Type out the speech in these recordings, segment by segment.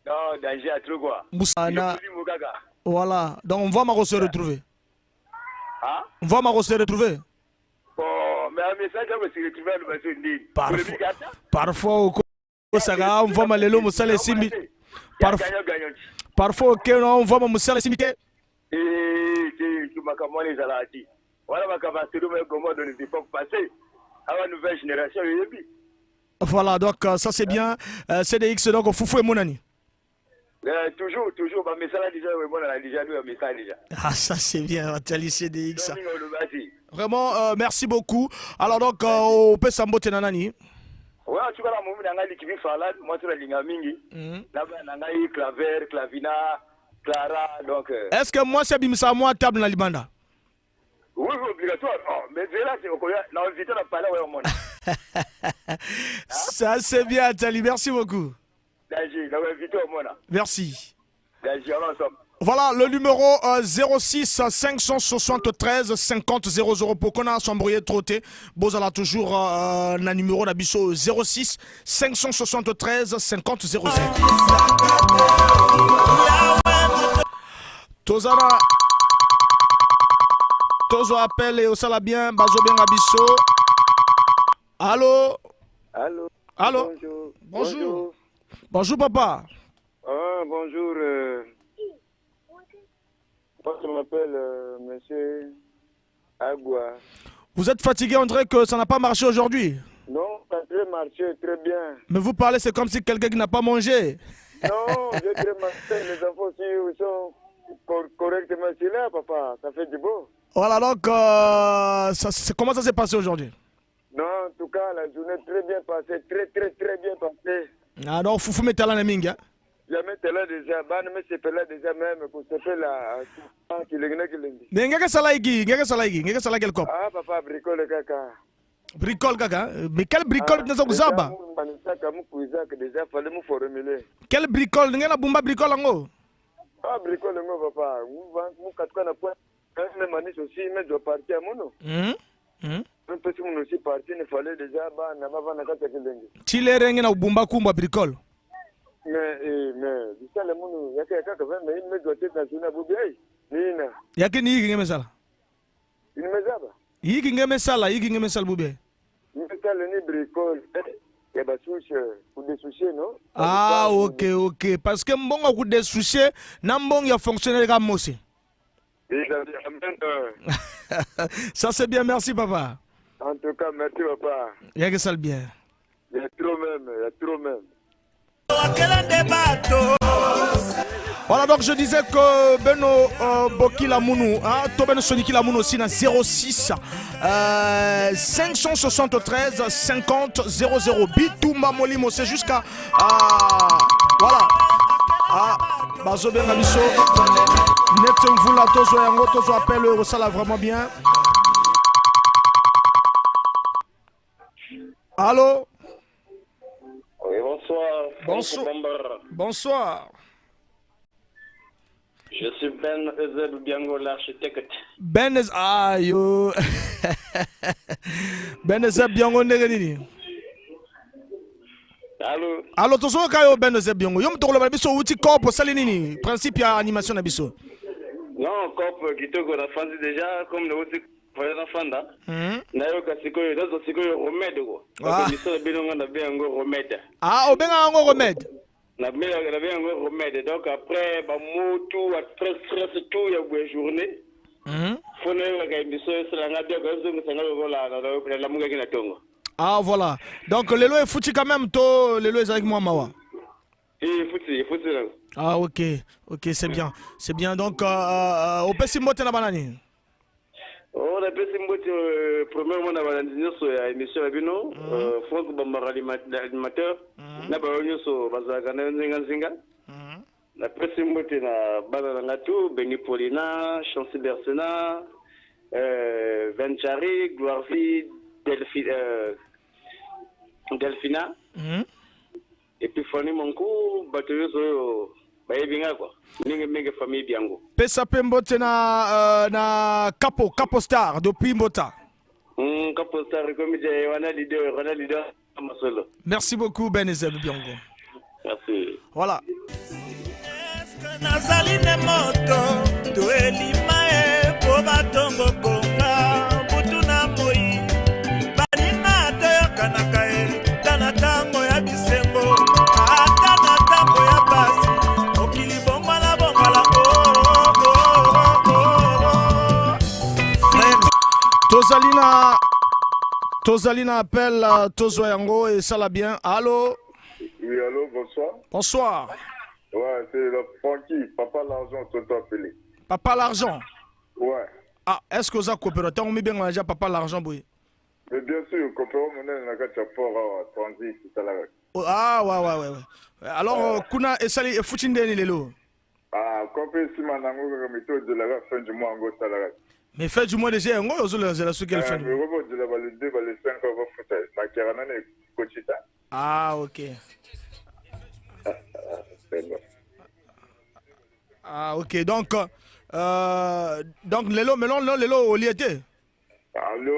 Non, danger à trop quoi. Moussana. Voilà. Donc on va se retrouver. Hein? On va se retrouver. Oh, mais un message à me se retrouver à nous. Parfois, on va m'aller Moussala Simbi. Parfois, on va Moussala Simbi. Tu m'as commandé les alati. Voilà ma capacité de me commander dans les époques passées. À la nouvelle génération, voilà, donc ça c'est bien. CDX, donc Foufou et Monani. Toujours, ma message déjà, on a déjà lu un message déjà. Ah, ça c'est bien, Atali CDX. Vraiment, merci beaucoup. Alors donc, au Pessambo Tenanani. Ouais, tu vois la moment où qui vit Falad, moi tu la ligne mingi. Là-bas, Nangaï, Claver, Clavina, Clara, donc. Est-ce que moi c'est Bimsa, moi table dans Libanda? Oui, obligatoire. Non, mais là, c'est au Koya. Non, invité à parler au monde. Ça c'est bien, Atali. Merci beaucoup. Merci. Voilà le numéro 06 573 50 00 pour qu'on a s'embrouillé trotté. Bozala toujours na numéro d'abisso 06 573 50 00. Tozana Tozo appelle et au salabien bazo bien abisso. Allô? Allô? Allô? Bonjour. Bonjour papa. Ah, bonjour. Moi, je m'appelle Monsieur Agua. Vous êtes fatigué, on dirait que ça n'a pas marché aujourd'hui. Non, ça a très marché, très bien. Mais vous parlez, c'est comme si quelqu'un qui n'a pas mangé. Non, j'ai très marché. Les enfants aussi sont correctement là, papa. Ça fait du beau. Voilà, donc, comment ça s'est passé aujourd'hui? Non, en tout cas, la journée très bien passée, très bien passée. Ah non, Foufou mettez là, Neminga. Jamais là déjà, mais c'est là déjà même pour se faire la qui l'engage. N'engage salaïgi, quel cop? Ah, papa, bricole caca. Bricole caca? Mais quel bricole n'est-ce que ça? Déjà, fallait me formuler. Quel bricole? N'engage la bomba bricole en haut? Ah, bricole en haut, papa. Vous quatre point. Même année aussi, mais je dois partir à mon nom. Un petit monde aussi parti, il fallait déjà, n'a pas n'a qu'à tu les rennes au bomba kumba bricole. Mais, ça, le monde, il y a quelqu'un qui va me doit être dans une bouteille. Nina. Il y a qui n'y a ça? Il me zaba. Il y a ça, il y a ça, bouteille. Il me ça, le bricole. Il y a des souches, ou des souches, non? Ah, ok. Parce que bon, au coup des souches, n'ambon, il y a fonctionné comme moi aussi. Ça, c'est bien, merci, papa. En tout cas, merci, papa. Il y a que ça le bien. Il y a trop même. Voilà, donc je disais que Beno Bokila Mounou, Tobeno Soniki la Mounou aussi dans 06 573 50 00. Bitoumba Molimo, c'est jusqu'à. Voilà. Bazo Ben Abisso. Netem Vula Tozo Yango, Tozo appelle, ça là vraiment bien. Allô? Oui, bonsoir. Bonsoir. Je suis Ben Ezeb Biango, l'architecte. Ben Ezeb Biango Negeni. Allô, Tozo Kayo Ben Ezeb Biango. Yom Tolo Babiso, Uti Corp, Salinini, principe à animation Abisso. Non, Corp, qui te a fait déjà, comme le Uti. Ah, au bien un remède. Donc après, tout, après stress, tout, il y a une journée. Ah, voilà. Donc, les lois est foutu quand même, toi, les lois est avec moi, Mawa. Ah, ok, c'est bien. C'est bien. Donc, au Pessimbote na banani. On a fait une premièrement dans l'émission Abino, Franck Bambara l'animateur, n'a pas eu sur Bazagana Zinga. La presse est na Bananatou, Benipolina, Chancy Bersena, Venchari, Gloirvi, Delphina, et puis Fanny Monkou, Batteuse. Pesa Pembote na Capo Star depuis Mbota. Capo Star comme leader. Merci beaucoup Ben Ezeb Biango. Merci. Voilà. Tozalina appelle Tozo Yango et ça l'a bien. Allô? Oui, allô, bonsoir. Bonsoir. Ouais, c'est le Francky, Papa l'argent, tout appelé. Papa l'argent? Ouais. Ah, est-ce que vous avez coopéré? On met bien déjà Papa l'argent, oui. Mais bien sûr, coopéré, on a un transit, tout à l'heure. Ah, ouais. Alors, kuna esali e futindeni lelo. Ah, coopéré si manango méthode de la fin du mois en gros salaire. Mais fin du mois déjà, on a la suite fin du mois. Mais robot de la balle 2, balle 5 euros foutage. Ma carana est coachita. Ah, ok. Ah, ok. Donc lelo, melon, lelo, au liété. Ah, le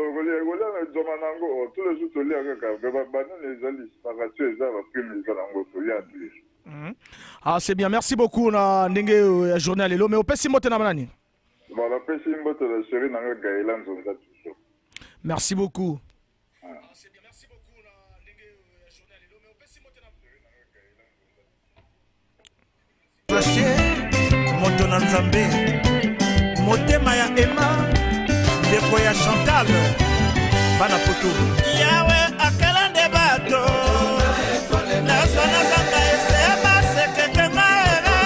Zomanango, tous les jours, tu lis avec un banan, les alis, par la suite, ça va plus les alango, tu lis à tous. Ah, c'est bien. Merci beaucoup, na Ndenge journée à lelo. Mais au Pessimote na manani. Bon, la Pessimote, la chérie, n'a pas Gaëlan, on a toujours. Merci beaucoup. Moto na Nzambe motema ya Emma ndeko ya Chantal bana poto yawe akalande bato na zona zanga esema sekete maere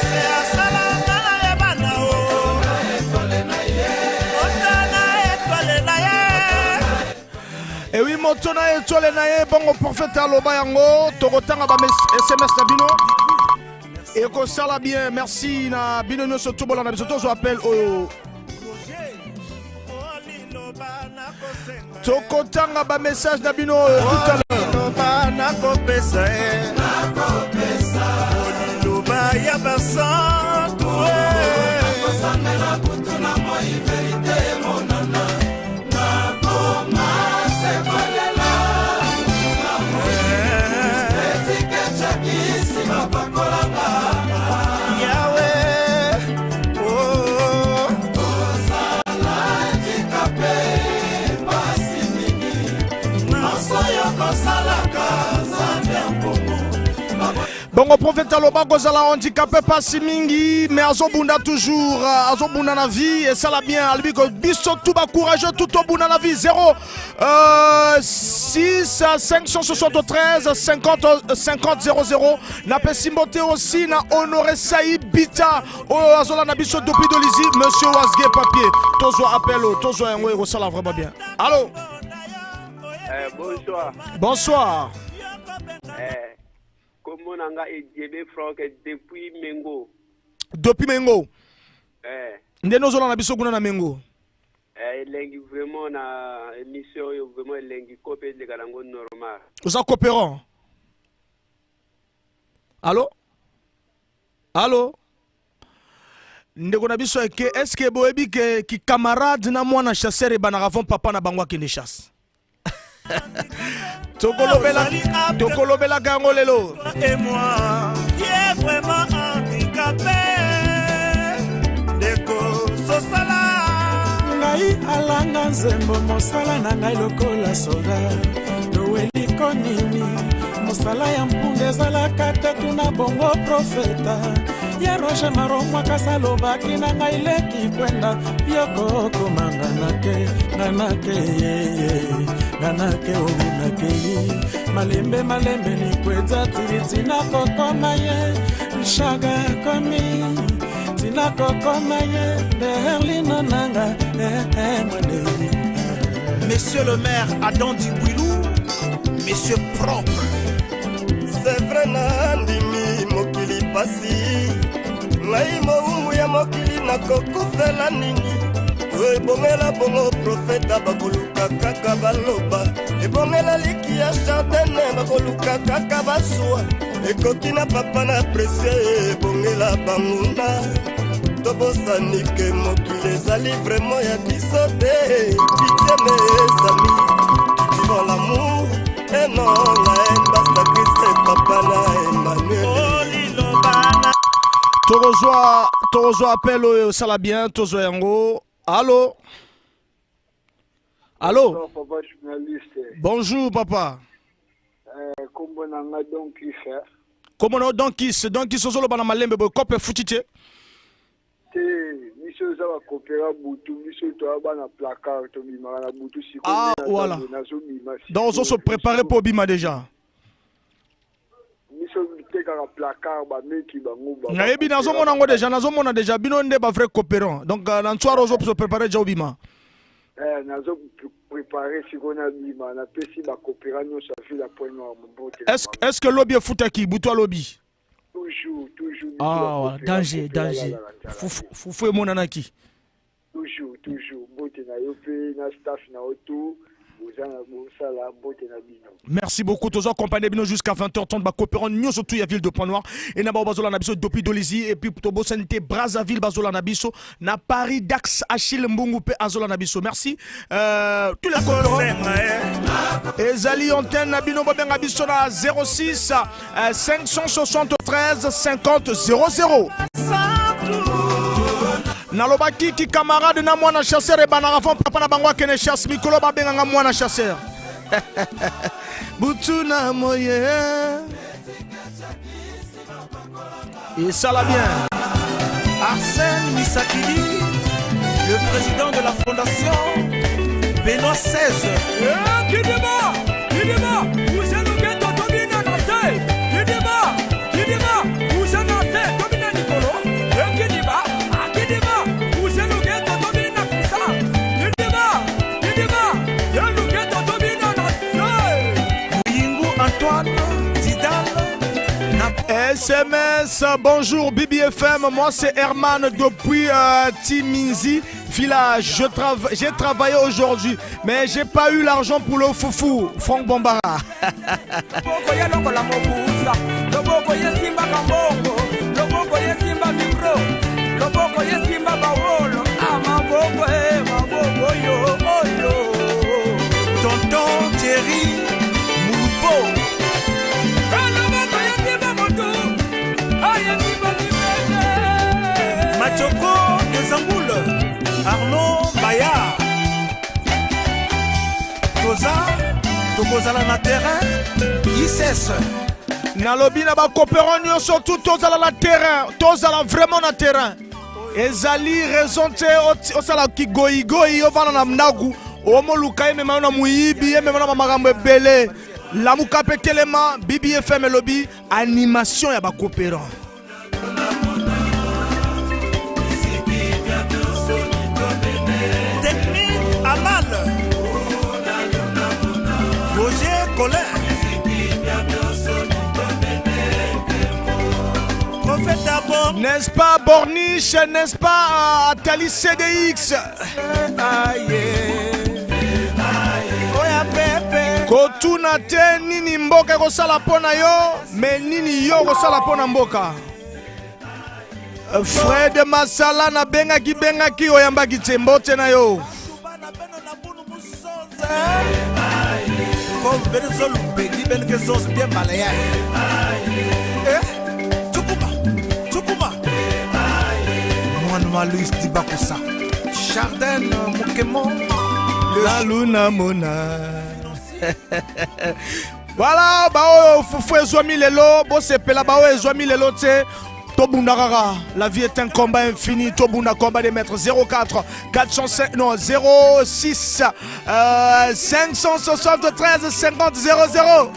se asala na ya bana o otana etwale na ye. Et oui, moto na etwale na ye bongo prophète aloba yango tokotanga ba SMS na bino. Et que ça va bien, merci. Na bino so tubola na biso to appel au Tokotanga ba message na bino tout à l'heure. Na kopesa loba ya basantu kosangela butu na moi vérité monana na koma se kolela etike chakisi mapakolanga yawe oh ozala jikape pasi mingi nasoyo kosalaka zambia mpongo. Bongo prophète aloba kozala handicapé pas mingi mais azobunda toujours azobunda na vie et ça la bien albi ko biso tout ba courageux tout au bout na vie 6 573 50 50 00 na pesimbote aussi na honoré Saïd Bita o azola na biso depuis Dolizi monsieur Wasge papier tozo appel tozo yango ko sala vraiment bien. Allô? Bonsoir. Bonsoir. Comment on a été Franck depuis Mengo? Depuis Mengo? Ndé nous allons na biso kuna na Mengo? Lengi vraiment na émission vraiment lengi copé de galango normal. Vous êtes coopérant? Allô? Allô? Ndeko na biso eke est-ce que boebi ke ki camarade na mwana chasseur e bana ravon papa na bangwa kende chasse? Tokolobela gango lelo. Et moi, qui est vraiment handicapé, Ndeko Sosala. Ngai alanga nzembo mosala na ngai lokola soda. Noeli konini, mosala ya mpunga ezalaka te tuna bongo profeta. Ya Roger Maromwa kasalobaki na ngai leki kwenda. Yoko komanga nake, nanake yeye. Ganake unake malembe malembe ni kweza tiri tina kokoma ye shaga komi tina kokoma ye berlino nanga Monsieur le maire Adam Dibouilou, monsieur propre. C'est vrai nandimi mokili pasi ngai mo ya mokili na kokufela nini. Ebongela bongo profeta bakoluka kaka baloba ebongela liki ya chantene bakoluka kaka baswa ekoki na papa na presie ebongela banguna tobosanike mokili ezali vraiment ya biso te pitié mes amis tu dis dans l'amour et non la haine basacriste papa na Emmanuel Tozo appel au Salabien, Tozo Yango. Allô? Allô? Bonjour, papa journaliste. Bonjour, papa. Comment on a donc fait? Comment on a donc solo bana malembe bo kope futite? Monsieur Zaba Kopera Boutou, monsieur Toa bana placard to bima na Boutou si. Ah voilà. Donc on se préparer pour bima déjà. Monsieur Teka placard ba meki bango ba. Na yebi nazomona ngo déjà bino nde ba vrai coopérant. Donc dans soir on se préparer déjà bima. Nazo préparer si on a bima na pesi ba coopérant no sa vie la point noir mon bote. Est-ce que lobby futaki Boutou lobby? Toujours. Ah, voilà. Danger. Foufou mon anaki. Toujours. Bote na yope, na staff na auto, bozana bosala bote na bino. Merci beaucoup. Tous accompagnés bino jusqu'à 20h30. Ba coopérant nous surtout ya ville de Point-Noir et na ba bazola na biso depuis Dolizy et puis to bosanité Brazzaville bazola na biso na Paris Dax Achille Mbungu pe azola na biso. Merci. Tous les coopérants. Ezali antenne na bino benga biso na 06 573 50 00. Nalobaki ki camarade na mwana chasseur et banara fon papa na bangwa kene chasse mikolo ba benga mwana chasseur. Butuna moye. Et ça la bien. Arsène Misakili, le président de la fondation Benoît XVI. SMS, bonjour BBFM, moi c'est Herman depuis Timinzi village. J'ai travaillé aujourd'hui, mais j'ai pas eu l'argent pour le foufou. Franck Bombara. Tonton Thierry Moubo. Machoko de Zamboul, Arnaud Bayard. Tozala na terrain, ISS. Nalobi na ba coopérant nyo surtout tozala na terrain, tozala vraiment na terrain. Ezali raison te osala ki goyi ovana na mnagu, omoluka mema na muyibi mema na magambo ebele. La Moukape Telema, BBFM Lobby, animation ya ba coopérant. Technique Amal, Roger Colin, Prophète d'abord. N'est-ce pas Borniche, n'est-ce pas Tali CDX? Kotuna te nini mboka kosala pona yo, mais nini yo kosala pona mboka. Fred Masala na bengaki oyambaki tembote na yo. Luis Dibakosa, Chardin Moukemon, la luna mona. Voilà, bao fufu ezwami lelo, bo sepela bao ezwami lelo te. Tobundakara, la vie est un combat infini. Tobunda combat des maîtres 04 405 non 06 573 50 00.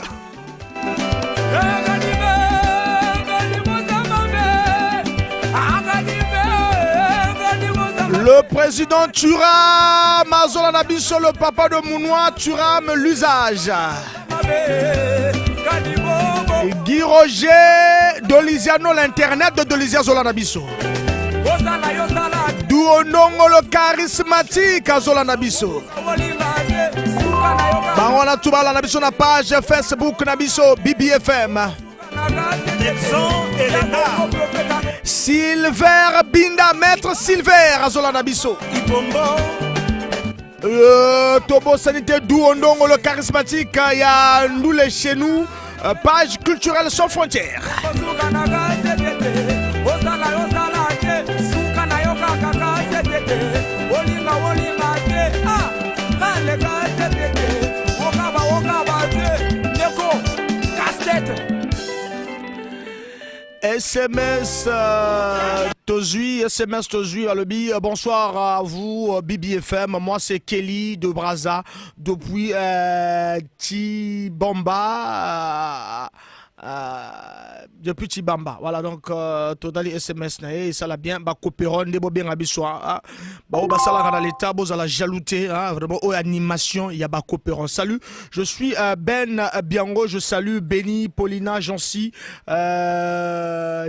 Le président Thuram Mazola Nabiso, le papa de Mounois, Thuram l'usage. Guy Roger Doliziano, l'internet de Dolizia Zola Nabiso. Douonongo le charismatique à Zola Nabiso. Barona Toubala Nabiso na page Facebook Nabiso BBFM. Silver Binda, maître Silver Azola Nabiso. Tobo Sanité Douondongo le charismatique, il y a nous les chez nous. Page culturelle sans frontières. SMS Tozui, SMS Tozui Alobi, bonsoir à vous BBFM, moi c'est Kelly de Brazza depuis Tibamba. Depuis Tibamba, voilà donc totali SMS nae ça l'a bien ba copéron de bien abissoa ba o ba sala dans l'état boza la jalouté vraiment au animation il y a ba copéron. Salut, je suis Ben Biango, je salue Benny, Paulina, Jancy,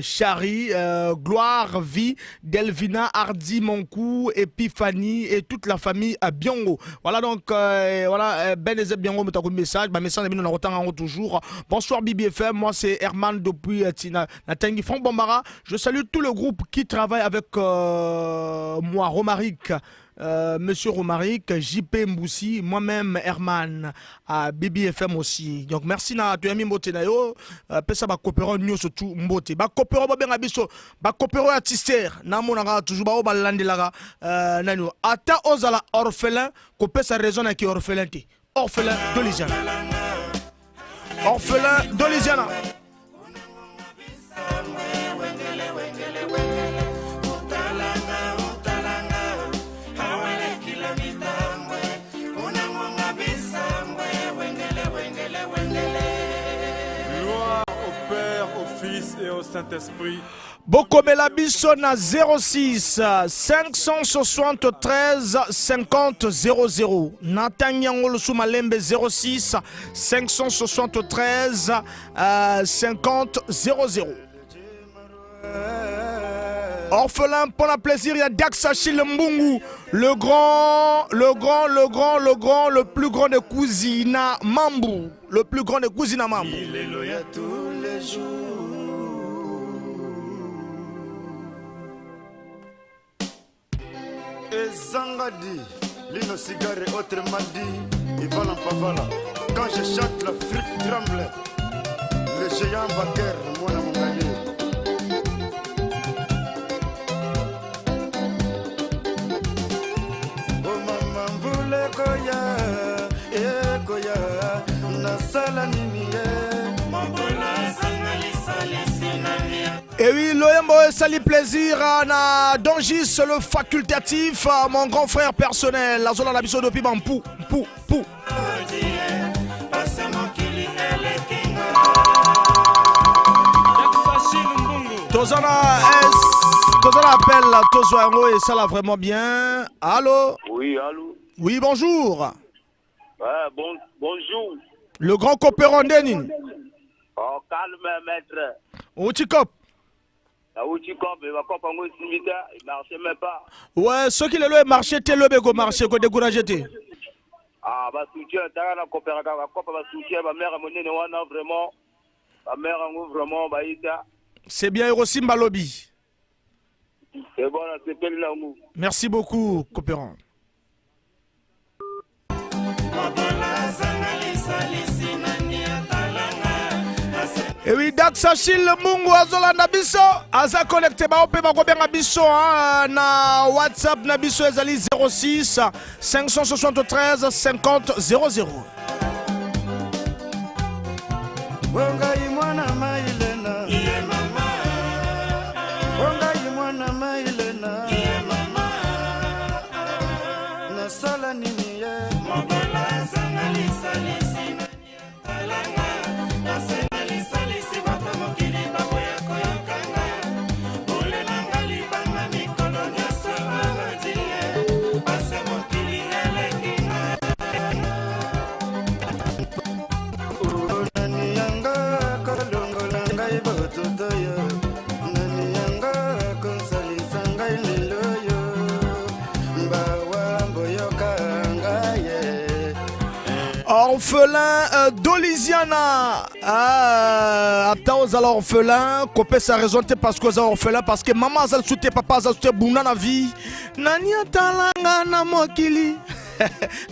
Chari, Gloire, Vie, Delvina, Hardy, Monkou, Epiphanie et toute la famille à Biango. Voilà donc voilà Ben et Biango me t'envoie message, ba message nous en retard toujours. Bonsoir BBFM, moi c'est Herman depuis Natangi Franck Bambara. Je salue tout le groupe qui travaille avec moi, Romaric, Monsieur Romaric, JP Mboussi, moi-même Herman à BBFM aussi. Donc merci na tuyami mbote na yo, pesa ba coopéro nyo surtout mbote. Ba coopéro ba benga biso, ba coopéro artister. Na monanga toujours ba o ba landelaka nanu. Ata ozala orphelin, ko pesa raison na ki orphelin ti. Orphelin de Louisiana. Orphelin de Louisiana. Gloire au Père, au Fils et au Saint-Esprit. Bokomela biso na 06 573 50 00. Natanyangolo Soumalembe 06 573 50 00. Orphelin pour la plaisir, il y a Daxachi Mbungu, le plus grand de Cousina Mambu. Le plus grand de Cousina Mambu. Il est loyal tous les jours. Et Zangadi, Lino Cigare, autrement dit, Ivala Pavala. Quand je chante, l'Afrique tremble. Le géant Baker, moi, mon gagné. Oh maman, vous les Goya, et Goya, Nasala Nimiye. Et oui, l'OMO sali plaisir na Dongis, le facultatif, mon grand frère personnel, la zone la biso depuis pou. Tozana appelle Tozoango et ça l'a vraiment bien. Allô? Oui, allô? Oui, bonjour. Bonjour. Le grand coopérant Denin. Oh, calme, maître. Outikop. Outikop, il va pas prendre une simita, il marchait même pas. Ouais, ce qui est le marché, t'es le bégo marché, qu'on découragé. Ah, bah, soutien, t'as la coopération, bah, soutien, ma mère a mené, vraiment. Ma mère a vraiment, bah, c'est bien, Hiroshima Lobby. C'est bon, c'est quel là, merci beaucoup, coopérant. Et oui, Daxachil Mungu Azola Nabiso, Aza connecté ba ope ba kobenga biso na WhatsApp Nabiso ezali 06 573 50 00. Wangai mwana mailena, iye mama. Wangai mwana mailena, iye mama. Na sala nimiye, mabola sangali salisi na talanga. Na sangali salisi bata mokili babo ya koyokanga. Bole nangali banga mikolo nyoso abadie. Base mokili elenginga. Orphelin d'Olisiana. Attends, alors orphelin, copé sa raison parce que ça orphelin parce que maman a soutenu papa a soutenu bouna na vie. Nani atalanga na mokili.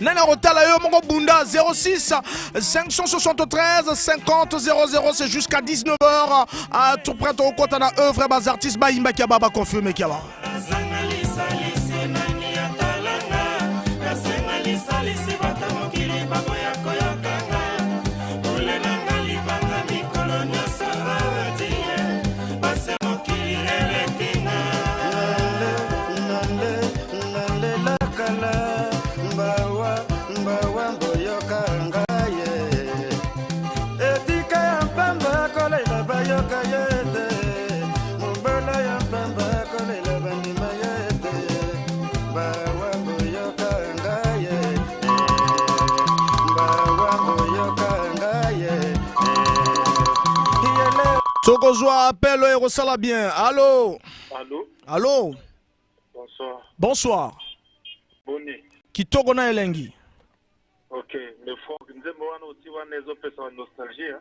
Nana Rotala yo moko bunda 06 573 50 00, c'est jusqu'à 19h. À tout près au compte na œuvre bas artistes ba imba kia baba confirmé kia ba. Tokozwa appel et resala bien. Allô? Allô? Allô? Bonsoir. Bonsoir. Boni. Kitoko na elengi. Ok, le Franck, nous avons aussi une nostalgie.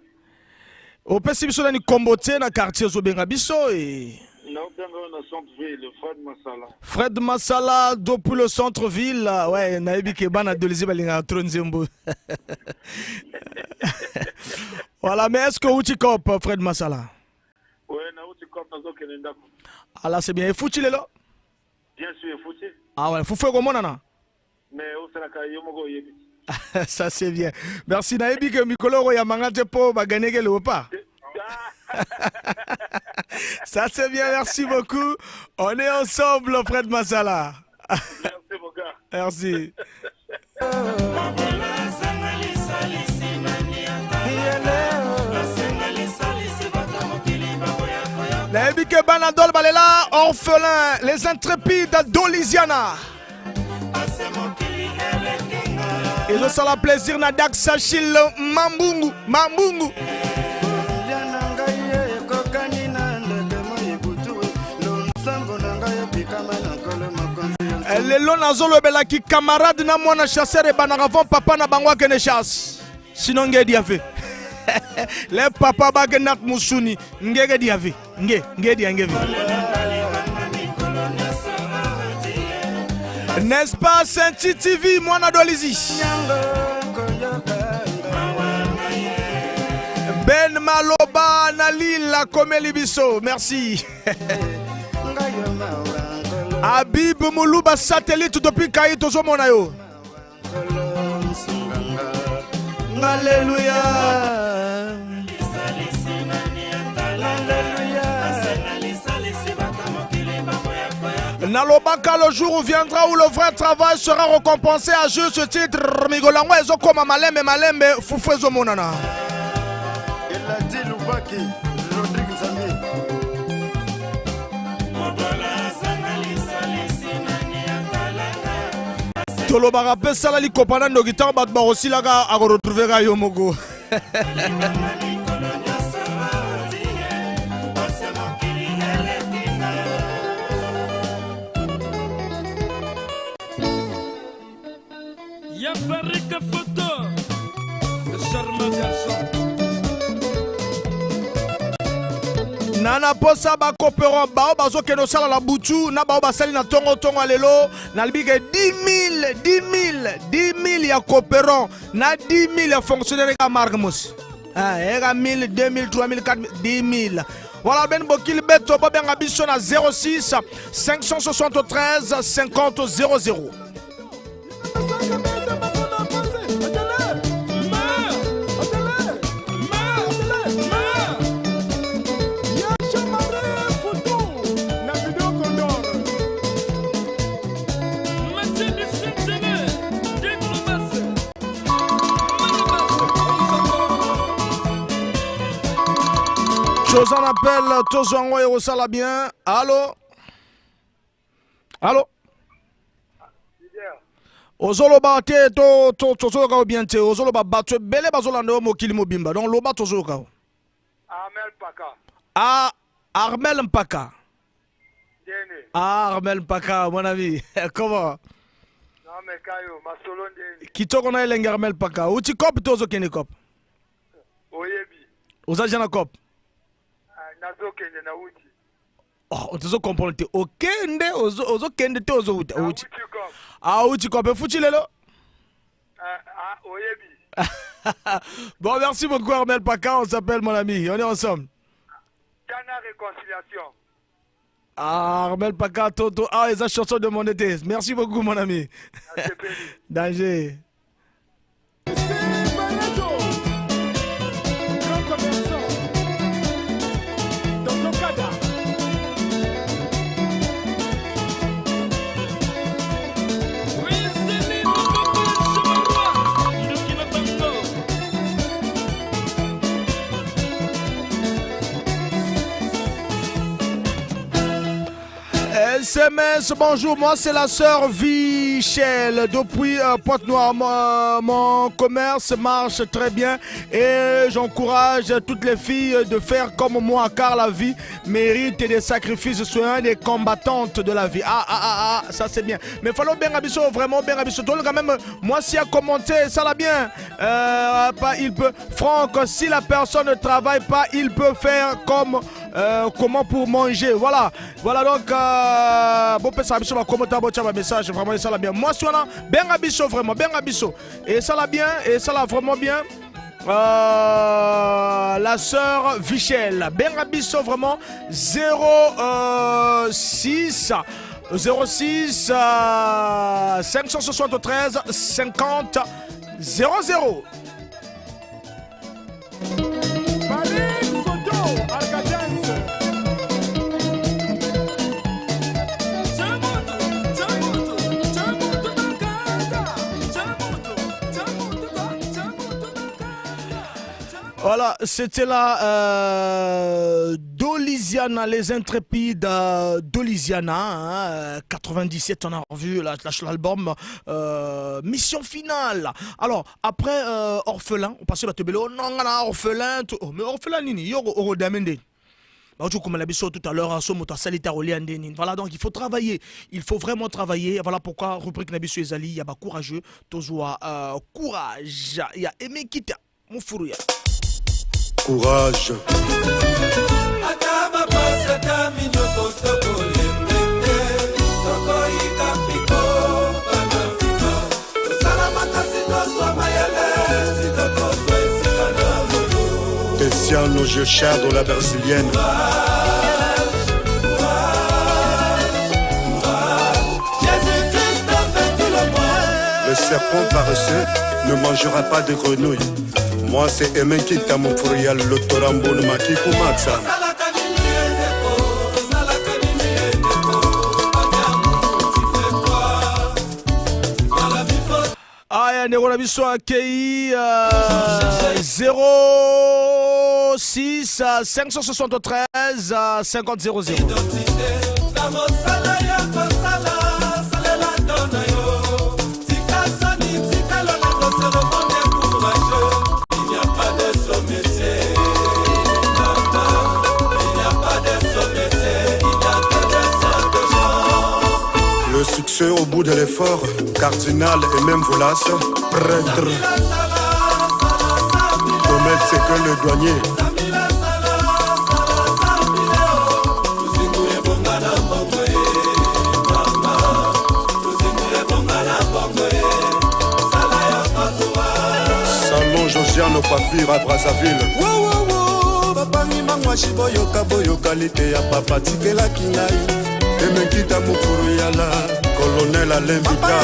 Opesi biso na ni kombote na quartier Zobenga biso et Non, dans le centre-ville, le Fred Massala. Fred Massala depuis le centre-ville. Ouais, naebi ke bana dolizi balinga tronzembo. Voilà, mais est-ce que vous cop Fred Massala? Oui, nous cop dans Kenenda. Ah là c'est bien, et fouti lelo? Bien sûr, fouti. Ah ouais, foufou comment nana? Mais au Sénégal, il y a un yebi. Ça c'est bien. Merci naebi ke mikolo ya mangate po baganege le pas. Ça c'est bien, merci beaucoup. On est ensemble, Fred Massala. Merci mon gars. Merci. Les Bike Banadol Balela, orphelin, les intrépides d'Olisiana. Ils ont ça la plaisir Nadak Sachil Mambungu. Mambungu. Lelo nazolo belaki camarade na mwana chasseur et banagavon papa na bangwa kene chasse. Sinon ngedi ave. Le papa bagenat musuni ngege diave. Ngedi angeve. N'est-ce pas Saint TV mwana dolizi? Ben Maloba Nalila Komeli Biso, merci. Habib Moulouba satellite depuis Kaito Zomonayo. Alléluia. Nalobaka, le jour où viendra où le vrai travail sera récompensé à juste titre. Migolango ezo koma malembe malembe fufu ezo monana. Il a dit Lubaki, Rodrigue Zami. Tolobaka pe sala li kopana ndo guitar bat ba aussi la ga a retrouver ga yo mogo. Yabarika photo, le charmant garçon. Nana posa ba coopérant bao bazo keno sala la butu na bao basali na tongo alelo na libike 10 000 ya coopérant na 10 000 ya fonctionnaire ka margmus. Ah, era 1000, 2000, 3000, 4000, 10 000. Voilà ben bokil beto ba benga biso na 06 573 50 00. Chose en appel, tous en haut et au sala bien. Allô? Allô? Ozolo ba te to ka bien te ozolo ba batwe bele bazola ndo mokili mobimba. Donc loba tozo ka. Armel Paka. Ah, Armel Mpaka. Dene. Ah, Armel Mpaka, mon ami. Comment? Non mais kayo, masolo ndeni. Kitoko na elenga Armel Mpaka. Uti kop tozo kene kop. Oyebi. Oza jana kop. Nazo kende na uti. Oh, tozo comprendre. Okende ozo kende te ozo uti. Uti kop. Ah, uti kop fuchi lelo. Bon, merci beaucoup Armel Paka, on s'appelle mon ami, on est ensemble. Cana réconciliation. Armel Paka, Toto, les chansons de mon été. Merci beaucoup mon ami. Danger. SMS, bonjour, moi c'est la sœur Vichel depuis Pointe-Noire. Mon commerce marche très bien et j'encourage toutes les filles de faire comme moi car la vie mérite des sacrifices. Soyons des combattantes de la vie. Ça c'est bien. Mais fallo bien abisso, vraiment bien abisso. Donc quand même, moi si à commenter, ça l'a bien. Il peut, Franck, si la personne ne travaille pas, il peut faire comme comment pour manger. Voilà donc bon ça abisso va commenter un message vraiment ça l'a bien. Moi si on a bien abisso vraiment bien abisso et ça l'a bien et ça l'a vraiment bien. La sœur Vichel bien abisso vraiment 06 573 50 00. Voilà, c'était la Dolisiana, les intrépides Dolisiana, 97, on a revu l'album Mission Finale. Alors, après Orphelin, on passe à la Tebelo, non, on a Orphelin, mais Orphelin, nini, yoro, oro damende. Comme on l'a dit tout à l'heure, voilà, donc il faut travailler, il faut vraiment travailler. Voilà pourquoi, rubrique Nabiso Ezali, il y a courageux, toujours courage, il y a Aimé Kita, mon fourouya. Courage. Tessiano, je chère dans la brésilienne. Le serpent paresseux ne mangera pas de grenouilles. Moi c'est Aimé Kita mon fourrial, le torambo le maki kumatsa. Aya Nero Nabiso AKI 06 573 50 00. Le succès au bout de l'effort, cardinal et même volasse, prêtre. Comète c'est que le douanier. Salon Josiane coiffure à Brazzaville. Aimé Kita mukuru yala colonel Alembita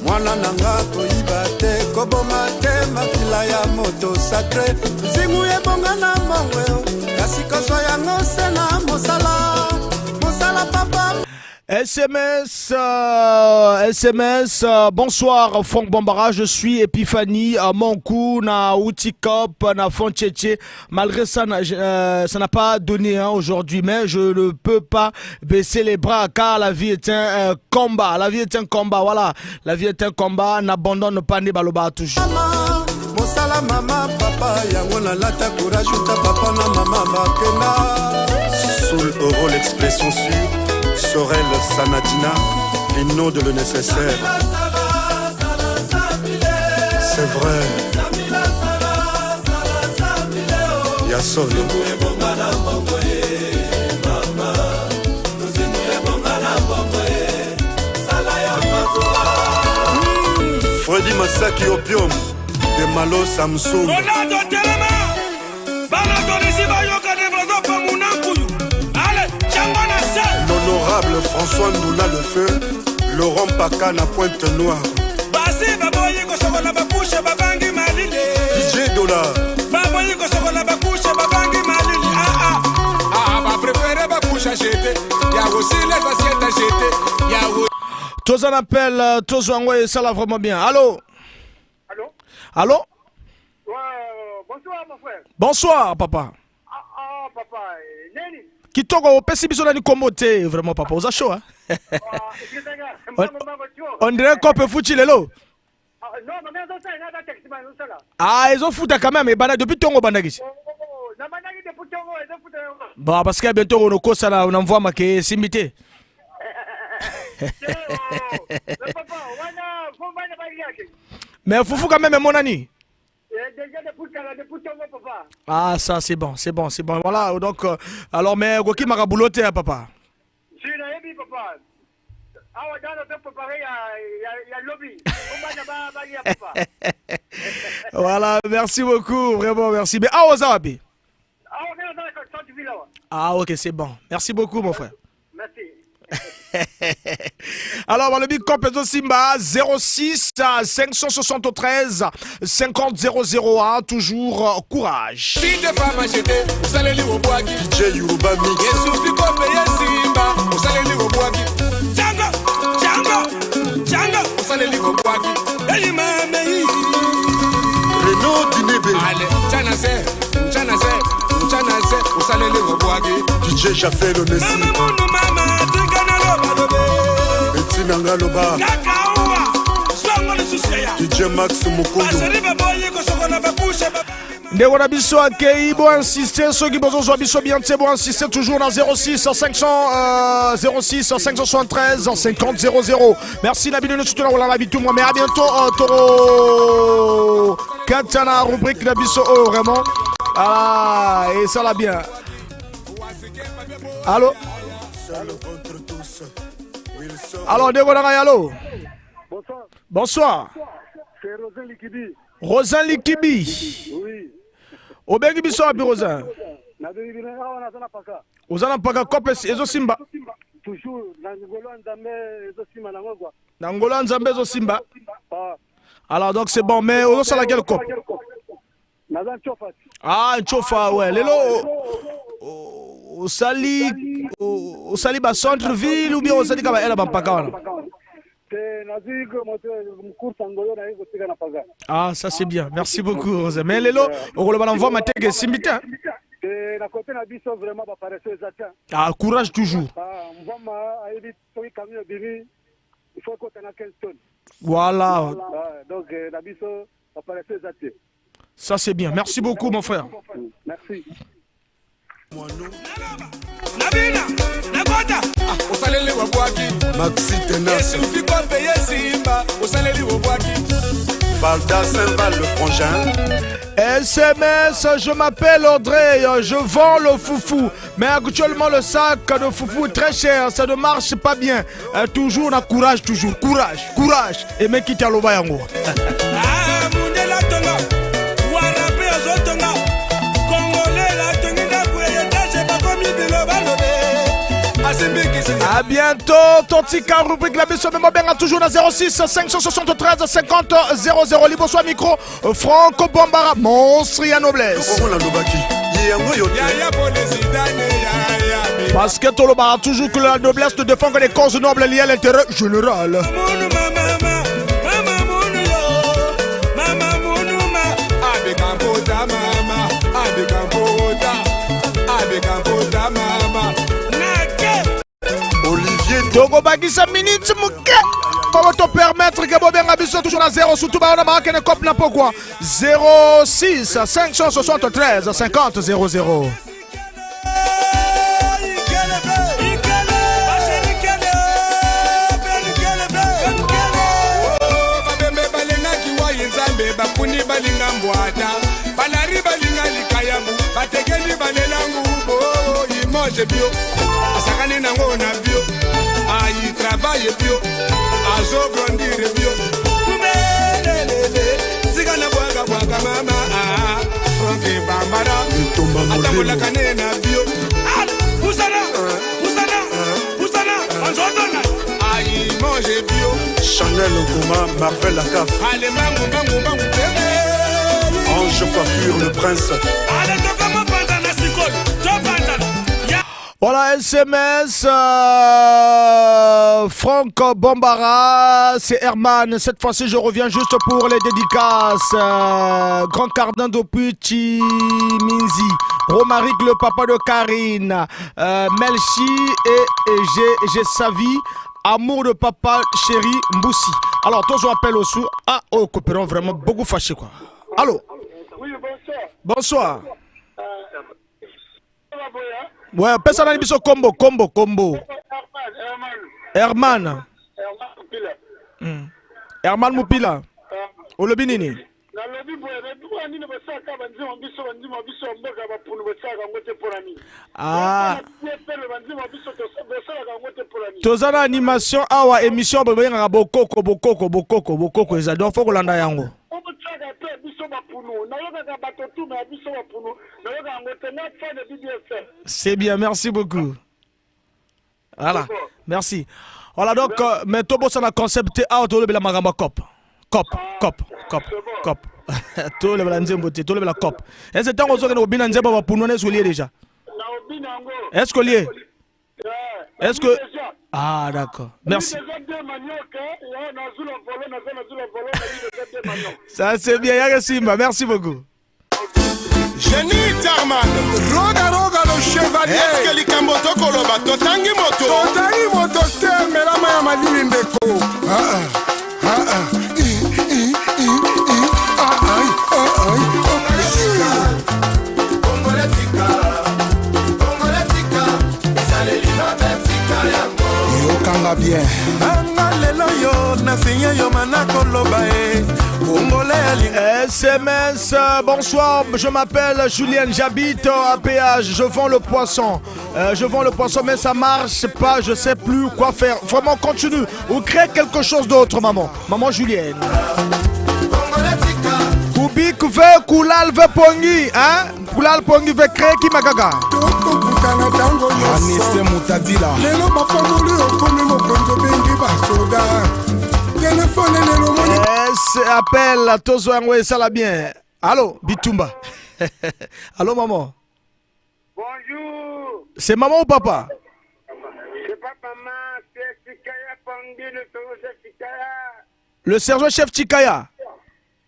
mwana nanga koyiba te koboma te makila ya moto sacré zingu ebonga na mongo kasi kozwa yango sena mosala papa. SMS, bonsoir Franck Bambara, je suis Epiphanie, Mankou, na Outikop, na Fontcheche. Malgré ça, ça n'a pas donné aujourd'hui, mais je ne peux pas baisser les bras car la vie est un combat. La vie est un combat, voilà. La vie est un combat, n'abandonne pas ni baloba toujours. Mosala mama papa yango na lata courage ta papa na mama bakena. Soul euro l'expression sûre. Sorel Sanadina, Lino de le nécessaire. C'est vrai. Yasolo. Masaki Opium de Malo Samsung. L'honorable François Ndoula le feu, Laurent Pakana Pointe-Noire. DJ Dollar. Tous en appel, tous en ouais, ça va vraiment bien. Allô? Allô? Allô? Bonsoir, mon frère. Bonsoir, papa. Ah, papa. Neni? Qui toque au pessimisme de Nikomote, vraiment, papa. Vous avez chaud, hein? On dirait qu'on peut foutre les lots. Non, mais ah, ils ont foutu quand même, depuis Tongo Bandagis. Bon, parce que bientôt on envoie ma simité. Mais Foufou quand même mon ami. Ah, ça c'est bon, c'est bon, c'est bon. Voilà, donc, alors, mais Goki m'a rabouloté, papa. Voilà, merci beaucoup, vraiment merci. Mais ah, ok, c'est bon. Merci beaucoup, mon frère. Merci. Alors, le big compétition Simba 06 573 50 001, toujours courage. DJ Yoruba Mix. Renaud Dinebe. DJ Jafé le Messi. Betty Nangaloba. DJ Max Mukondo. Ndeko na biso akei bo insister soki bozo zo biso bien c'est bon insister toujours dans 06 573 50 00. Merci Nabi de nous soutenir on l'a tout moi mais à bientôt Toro Katana rubrique na biso vraiment. Ah et ça l'a bien. Allô? Alors Ndeko na allô? Bonsoir. Bonsoir. C'est Rosin Likibi. Rosin Likibi. Oui. Obengi biso abi Rosin. Ozana paka kopes ezo simba. Toujours na ngolo nzambe ezo simba na ngwa. Na ngolo nzambe ezo simba. Alors donc c'est bon mais ozo sala quel cop? Nazan chofa. Ah, chofa ouais. Lelo au sali ba centre ville ou bien au sali kaba ela ba paka wana. Ah, ça c'est bien. Merci beaucoup, Rosa. Mais Lelo, on va l'envoyer ma tête simita. Ah, courage toujours. Voilà. Ça c'est bien. Merci beaucoup, mon frère. Merci. Nabina, Nagota, Osaleli Wabwaki, Maxi Tenas, Simba, Osaleli Wabwaki, Valda Saint-Val le frangin. SMS, je m'appelle Audrey, je vends le foufou, mais actuellement le sac de foufou est très cher, ça ne marche pas bien. Toujours na courage, toujours courage, courage. Et mec qui t'a l'oba yango. Ah, Mundela Tonga, Warape Azotonga, Congolais la Tonga, Bouyetage, Bakomi Bilobalobe. A bientôt, Tontika, rubrique la mission de Mobenga, toujours dans 06 573 50 00. Libre soit micro, Franco Bombara, monstre à noblesse. Parce que Toloba a toujours que la noblesse de défendre les causes nobles liées à l'intérêt général. Togo Bagisa minute mouke. Comment te permettre que Bobenga Bisso toujours à 0 surtout on a marqué une cop n'importe quoi. 06 573 50 00. Bakuni balinga mbwata balari balinga likayamu batekeli balelangu bo imoje bio asakani nango na bio ayi travaille bio azo grandir bio kumelele mama Franck Bambara atambola kanena bio Poussana on s'entend aïe mange bio Chanel Ogoma Marvel Lacaf allez mango Ange Coiffure le prince allez tokama panzana sikol to panzana. Voilà, SMS, Franck Bambara, c'est Herman. Cette fois-ci, je reviens juste pour les dédicaces. Grand Cardin depuis Chiminzi. Romaric, le papa de Karine. Melchi et j'ai Savi. Amour de papa, chéri, Mboussi. Alors, toi, je m'appelle aussi. Ah, oh, coopérant vraiment beaucoup fâché, quoi. Allô? Oui, bonsoir. Bonsoir. Ouais, personne n'a dit combo. Herman Mupila. Olobi nini? Ah. Tozana animation awa émission bobenga bokoko ezador faut kolanda yango. C'est bien, merci beaucoup. Voilà, merci. Voilà donc, mais tout le monde concept out le la magamba cop. Tout le monde nzembote, tout le monde cop. Est-ce que tant que nous bina nzemba va pour nous est lié déjà? Est-ce que lié? Est-ce que ah d'accord, merci. Ça c'est bien, Yaga Simba, merci beaucoup. Jenny Tarman, Roga le chevalier. est-ce que Likamboto Koloba, Totangi Moto, mais la main m'a dit Ndeko. Yokanga bien. Lelo yo na signé yo manako lobae. SMS, bonsoir, je m'appelle Julien, j'habite à Péage, je vends le poisson. Mais ça marche pas, je sais plus quoi faire. Vraiment, continue ou crée quelque chose d'autre, maman. Maman Julienne. Kubik veut Koulal veut Pongi, hein? Koulal Pongi veut créer qui magaga. Anissé Moutadila. Lelo bapamoli okomi mokonzo bengi basoda. Appelle Tozo Angwe, ça la bien. Allô, Bitumba. Allô, maman. Bonjour. C'est maman ou papa? C'est pas maman, c'est Tikaya Pangui, le sergent Tikaya. Le sergent-chef Tikaya.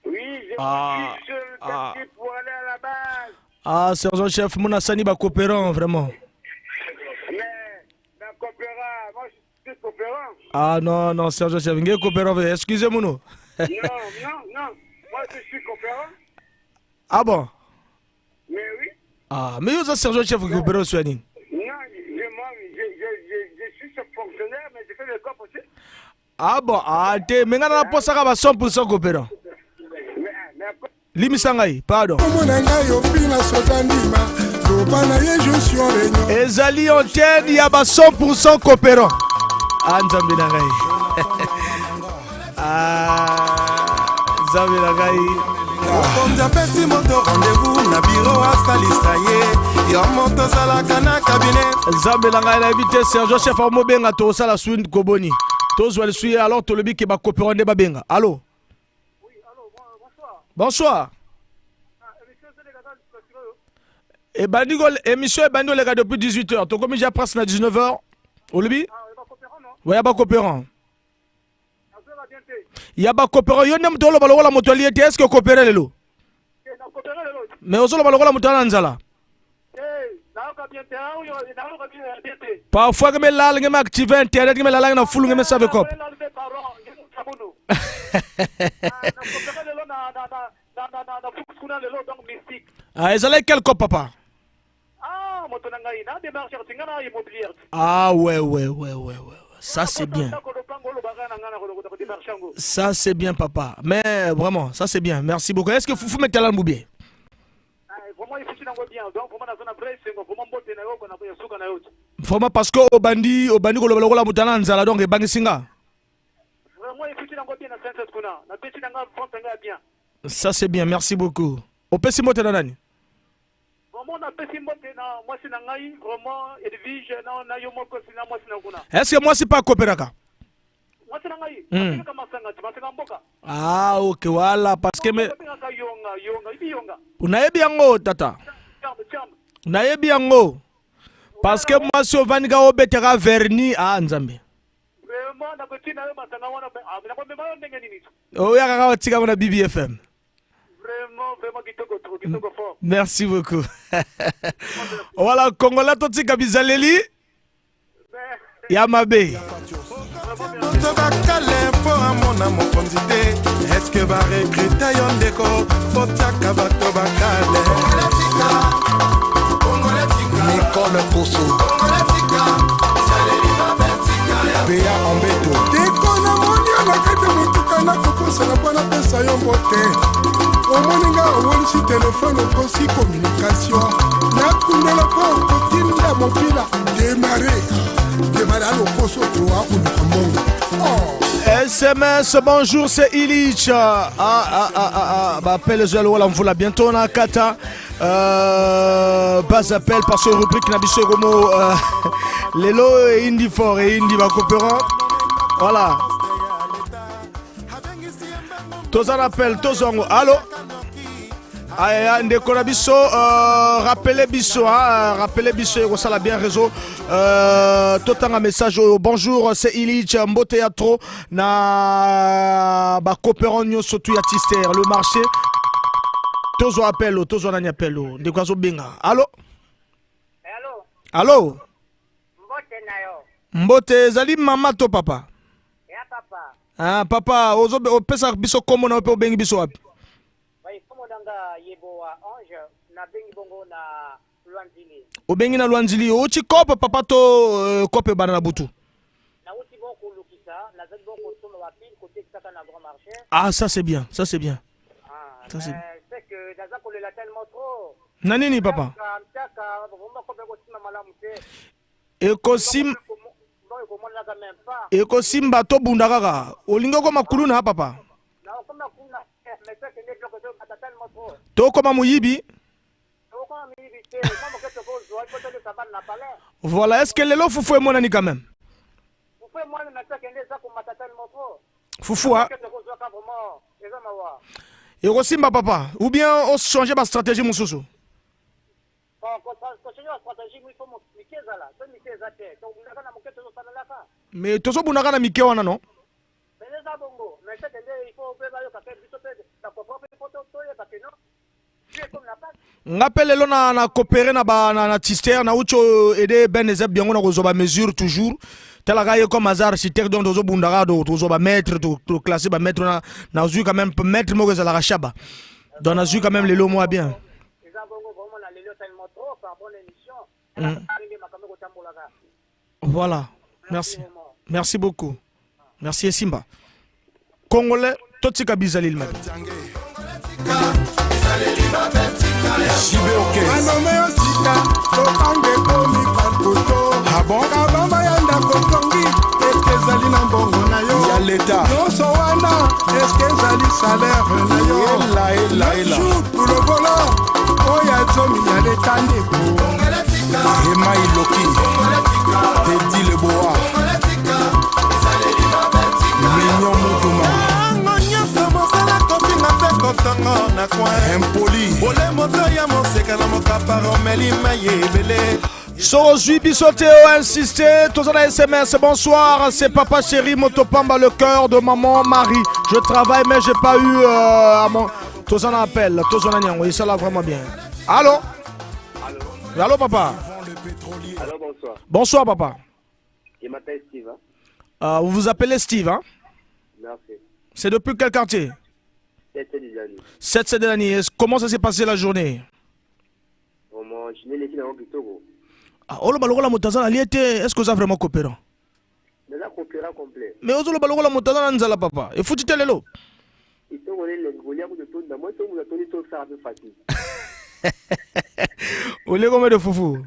Oui, je suis sur le taxi pour aller à la base. Ah, sergent-chef, mon Assani va coopérant, vraiment. Mais, la coopérant, moi je suis coopérant. Ah non, sergent-chef, il est coopérant, excusez-moi. Non, moi je suis coopérant. Ah bon? Mais oui. Ah, mais vous êtes sergent-chef qui coopérant, Soani? Non, je suis ce fonctionnaire, mais je fais le cop aussi. Ah bon, t'es maintenant la poste à 100% coopérant. Limisangai, pardon. Ezali antenne, il y a 100% coopérant. Anzambi Nangai. Nzambi Nangai. Comme apesi moto rendez-vous na bureau asalisa ye yo moto sala kana cabinet Nzambi Nangai na invité Sergio chef a mobenga to sala swin koboni. To zwali suye alors to lobi ke ba coopérant de babenga. Allô? Oui, allô, bonsoir. Bonsoir. Et Bandigo, émission est Bandigo les gars depuis 18h. Ton comme j'ai presque à 19h. Au lobby? Oui, il y a pas coopérant. Il y a pas coopérant. Il y a un peu de la moto. Est-ce que coopérer les lots? Mais aussi le balogo la moto nanzala. Parfois que me la langue m'active internet que me la langue na full que me save cop. Ah, ils allaient quel cop papa? Ah ouais. Ça c'est bien. Ça c'est bien papa. Mais vraiment, ça c'est bien. Merci beaucoup. Est-ce que vous mettez la moubie? Vraiment parce que au bandi ko lobalo la mutana nzala donc bangi singa. Ça c'est bien, merci beaucoup. Opesi mote na nani? Est-ce que moi c'est pas Koperaka? Ah ok, voilà, parce que me... Unayebi yango tata. Unayebi yango. Parce que moi si ovaniga obetera verni ah nzambe. Oh yaka kaotika na BBFM. Merci beaucoup. Voilà, Congolais totika bizaleli. Yamabe. Est-ce que va recruter yon déco? Faut tiaka bato bakale. Nicole Poso. Béa Ambeto. Déco na monia na kete motuka na kokosa na pana pesa yon bote. Omoninga awonisi téléphone okosi communication. Na kundela po kotinda mopila. Démarrer à l'opposo droit ou le monde. SMS, bonjour, c'est Illich. Appel Zelo, on vous l'a bientôt, on a Kata. Bas appel par ce rubrique Nabiso Romo. Lelo et Indi Fort et Indi Bakopéran. Voilà. Tous en appel, tous en. Allô? Ndeko biso rappelez biso ko sala bien réseau totanga message bonjour c'est Illich mbote ya trop na ba coopérant nyoso tu ya Tister le marché tozo appel tozo nani appel ndeko azo benga allô allô mbote nayo mbote zali mama to papa ya papa ah papa ozo pesa biso komo na pe obengi biso wapi obengi na Luanzili uchi kope papa to kope bana na butu. Ah ça c'est bien, ça c'est bien. Ça c'est bien. Nanini papa? Ekosim bato bundakaka. Olingo ko makulu na papa. To koma muyibi. Voilà, est-ce que les lots foufou et mon ami quand même? Foufou, hein? Et aussi ma papa, ou bien on change ma stratégie mon soso? Mais tout ça vous n'avez pas mis quoi non? Ngapele lo na coopérer na Tister na ucho aider ben ezeb bien on a rezoba mesure toujours tela gaye comme hasard architecte donc dozo bundara do tozo ba mettre to classer ba mettre na zu quand même mettre mo za la rachaba donc na zu quand même les lots moi bien. Voilà, merci beaucoup, merci Simba Congolais totika bizalil ma Ah bon? Kabamba yanda kotongi eske zali na mbongo na yo ya leta nyonso wana eske zali salaire na yo ela pour le volant oya zomi ya leta ndeko ema iloki tedi leboa mignon mutuma nyonso mosala kofinga mpe kotongo na coin impoli ole moto ya moseka na mokaparo melima yebele. Sorozui Bissoteo insisté, tous en SMS, bonsoir, c'est papa chéri Motopamba, le cœur de maman Marie. Je travaille mais j'ai pas eu à mon... Tous en appel, tous en agnan, oui, ça là vraiment bien. Allô? Allô papa? Allô, bonsoir. Bonsoir papa. Je m'appelle Steve. Vous vous appelez Steve, hein? Merci. C'est depuis quel quartier? 7 de l'année. Comment ça s'est passé la journée? Je n'ai laissé dans le Togo. Est-ce que vous êtes vraiment coopérant? Coopérant complet. Mais vous êtes vraiment coopérant, papa. Il faut que tu te l'élo. Il faut que vous voulez combien de foufou?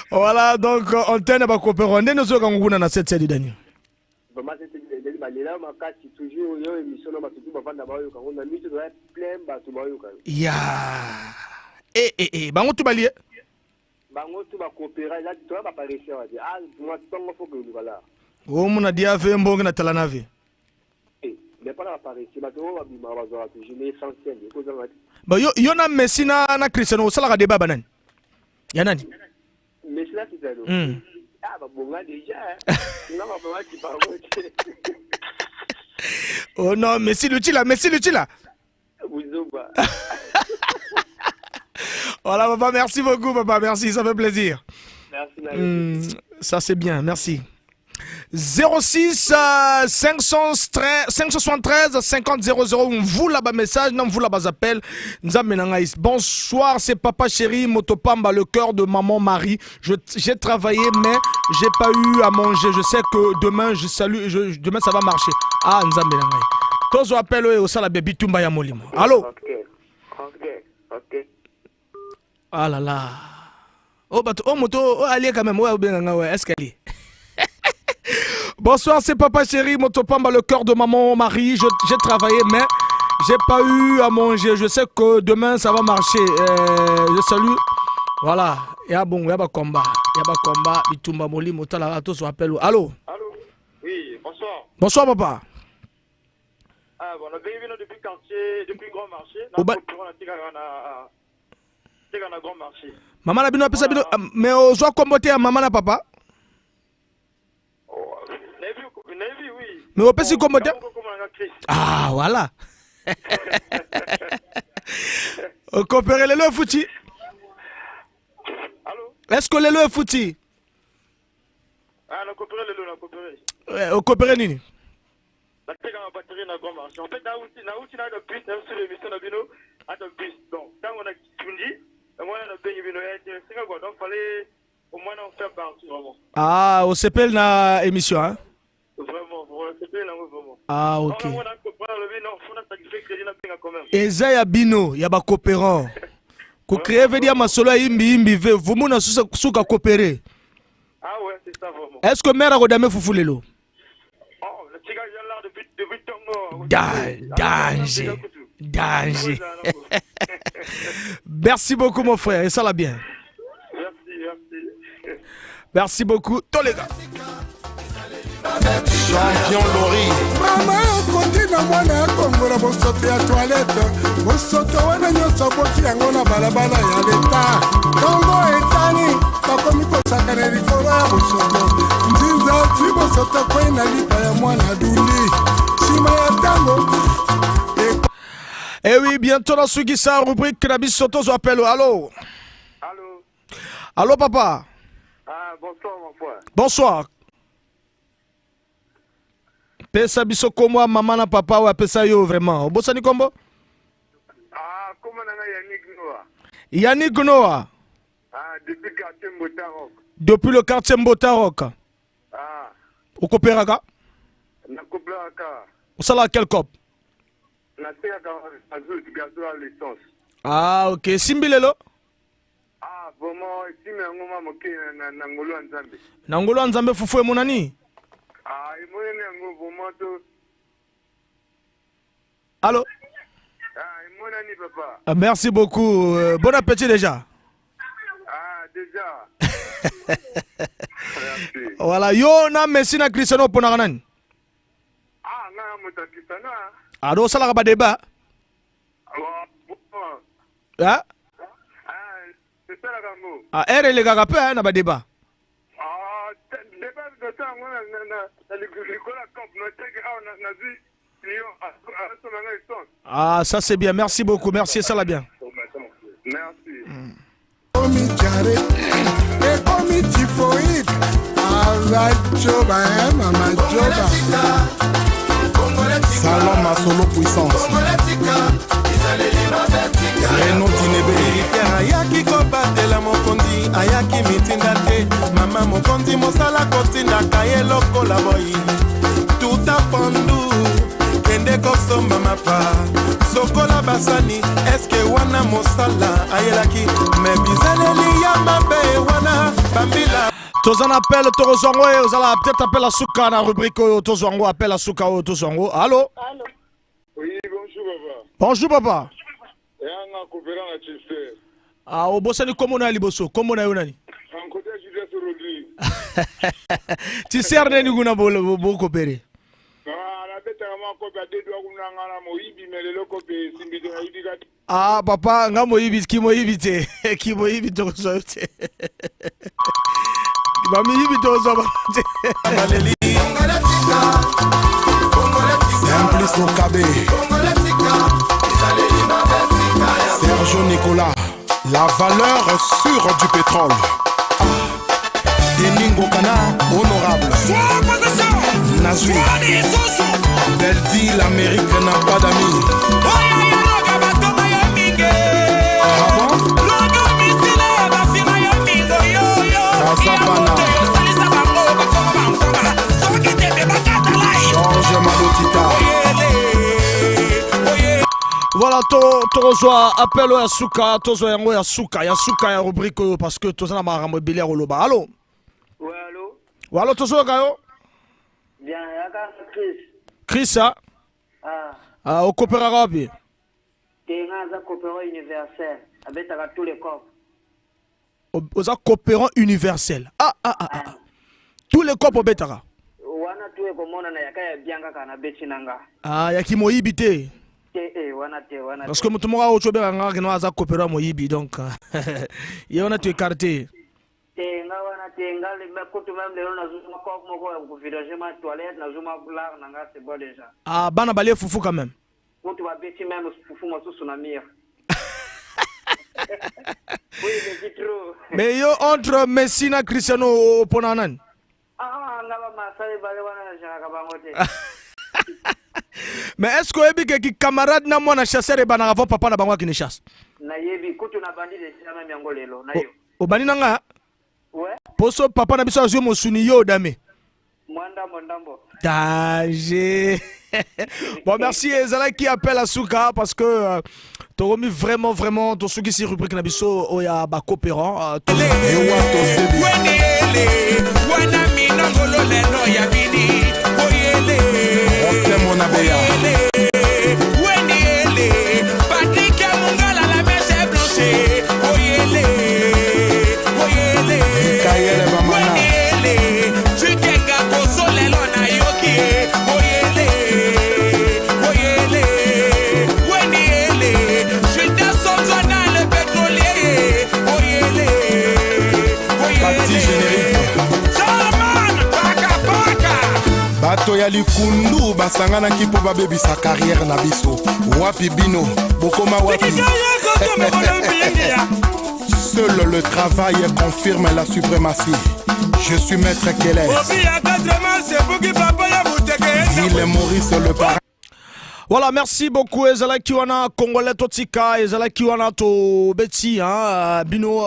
Voilà, donc on tient à coopérer. On est dans ce qu'on a 7 de l'année. balela makati toujours yo émission na batutu bavanda bayoka ngo na mito doit plein batu bayoka ya bango tu balie bango tu ba coopérer là tu vas pas réussir à dire ah moi tongo faut que nous voilà o muna dia ve mbongo na talana ve mais pas la réussir ba to ba bima ba zo toujours mais essentiel ko za ba yo na Messi na Cristiano sala ka débat banani ya nani Messi na Cristiano ah ba bonga déjà non ba bonga qui parle oh non Messi Lucila voilà papa, merci beaucoup papa, merci, ça fait plaisir. Merci. Ça c'est bien, merci. 06 573 50 00, vous là-bas message, non vous là-bas appel. Bonsoir, c'est papa chéri Motopamba, le cœur de maman Marie. J'ai travaillé mais j'ai pas eu à manger. Je sais que demain demain ça va marcher. Ah Nzambe nangai. Tozo appel au sala baby tumba ya molimo. Allô? OK. Ah là là. Oh moto, oh allez quand même, ouais bien escalier. Bonsoir, c'est papa chéri Motopamba, le cœur de maman Marie. J'ai travaillé mais j'ai pas eu à manger. Je sais que demain ça va marcher. Je salue. Voilà, il y a combat. Bitumba molimo tala tozo appel. Allô? Oui, bonsoir. Bonsoir papa. Ah bon, on a venu depuis quartier, depuis grand marché. On a grand marché. Maman la bino apesa bino mais ozwa kombote ya maman na papa? Nevi oui. Mais opesi kombote? Ah voilà. On coopère le fouti. Allô? Est-ce que le fouti? Ah, on coopère le ouais, on coopère nini? La tega ma batterie na grand marché. En fait, na outi na de bus, na sur l'émission na bino, à de bus. Donc, quand on a tundi, moi on a bien bino ya c'est quoi donc fallait au moins on faire partie vraiment. Ah, on s'appelle na émission hein? Vraiment, c'est là vraiment. Ah, OK. On a coopéré le bino, faut na sacrifier crédit na pinga quand même. Eza ya bino, ya ba coopérant. Ko créer veut dire masolo imbi ve, vous mona suka coopérer. Ah ouais, c'est ça vraiment. Est-ce que mère a rodame fufulelo? Oh, le tigre est là depuis Tongo. Danger. Merci beaucoup mon frère, et ça l'a bien. Merci beaucoup, tous les gars. Champion Lori. Mama okoti na mwana ya Kongo na bosoto ya toilette. Bosoto wana nyonso boti yango na balabala ya leta. Kongo etani bakomi kosakana likolo ya bosoto. Nzinza ti bosoto kwe na lipa ya mwana duli. Sima ya tango. Eh oui, bientôt dans Sugisa, rubrique Krabi Soto, je appelle. Allô? Allô, papa? Ah, bonsoir, mon frère. Bonsoir. Pesa biso komwa maman na papa ou pesa yo vraiment. Bosani kombo? Ah, comment on a Yannick Noah. Ah, depuis le quartier Mbotarok. Depuis le quartier Mbotarok. Ah. Au Kopéraka? Na Kopéraka. Au sala quel cop? Na teka azout gazo à l'essence. Ah, OK. Simbilelo? Ah, vraiment, si me ngoma moke na ngolo nzambe. Na ngolo nzambe fufu e monani? Ah, et moi ne vraiment to. Allô? Ah, et moi nani papa. Ah, merci beaucoup. Bon appétit déjà. Ah, déjà. Merci. Voilà, yo na Messi na Cristiano pona nani? Ah, na mota Cristiano. Ah, do sala ba débat. Ah? C'est ça la gambo. Ah, ere le gaga pe na ba débat. Ah, débat de ça moi na l'école camp no teke na zi Ah, ça c'est bien. Merci beaucoup. Merci, ça l'a bien. Merci. Salon Masolo puissance. Renaud Tinebe. Ayaki kobatela mokondi, ayaki mitinda te. Mama mokondi mosala kotinda kaye lokola boyi. Tout a pendu. Kende kosomba mapa sokola basani eske wana mosala ayelaki me bizeleli ya mabe wana bambila Tozan appelle Torozongo et vous allez peut-être appeler la souka dans la rubrique Tozongo appelle la souka Tozongo. Allô? Allô? Oui, bonjour papa. Bonjour papa. Et on a coopéré en Chester. Ah, au bossani comment on a liboso? Comment on a eu? En côté Juliette Rodri. Tu sais rien du gouna beau coopérer. Ah papa, nga moyibi ki moyibi te. Ki moyibi to so te. Ba mi yibi to so ba. Simplice Okabe. Sergio Nicolas, la valeur sûre du pétrole. Deningo Kana, honorable. Nazou, elle dit l'Amérique n'a pas d'amis. Ah bon? Georges Malotita. Voilà, Torozoa appelle Yasuka, Tozo yango Yasuka, Yasuka ya rubrique parce que Tozo na marambo belé roloba. Allô? Ouais, allô? Ouais, allô Tozo gayo? Bien, yaka Chris. Chris ah? Ah, au coopéra rabi. Tenga za coopérant universel, abetaka tous les corps. Aux coopérant universel. Ah. Tous les corps au betara. Wana tuwe komona na yaka ya bianga kana beti nanga. Ah, yaki moyibité. Wana te. Parce que mutumoga ochobe nga kino aza coopérant moyibi donc. Yona tu écarté. Tenga wana tenga le mekoto même le na zuma ko moko ko vidager ma toilette na zuma blar nanga c'est bon déjà. Ah, bana balé foufou quand même. Quand tu vas bêtir même foufou mo sous na mire. Oui, mais c'est trop. Mais yo entre Messi na Cristiano ponanan. Ah, ngaba masale bale wana na jaka bangote. Mais est-ce que ebi ki camarade na mwana chasseur e bana avant papa na bango ki ne chasse? Na yebi kutu na bandi de sama miango lelo na yo. O bani nanga? Ouais. Poso papa na biso azo mo suni yo dame. Mwandambo. Danger. Bon, merci Ezala qui appelle à Souka parce que tu as remis vraiment ton Souki si rubrique Nabiso Oya Bakopéran. bato ya likundu basangana kipo babebisa carrière na biso wapi bino bokoma wapi. Seul le travail confirme la suprématie. Je suis maître Keller. Il est Maurice le parrain. Voilà, merci beaucoup. Ezala Kiwana, Congolais Totika, Ezala Kiwana to Betty, Bino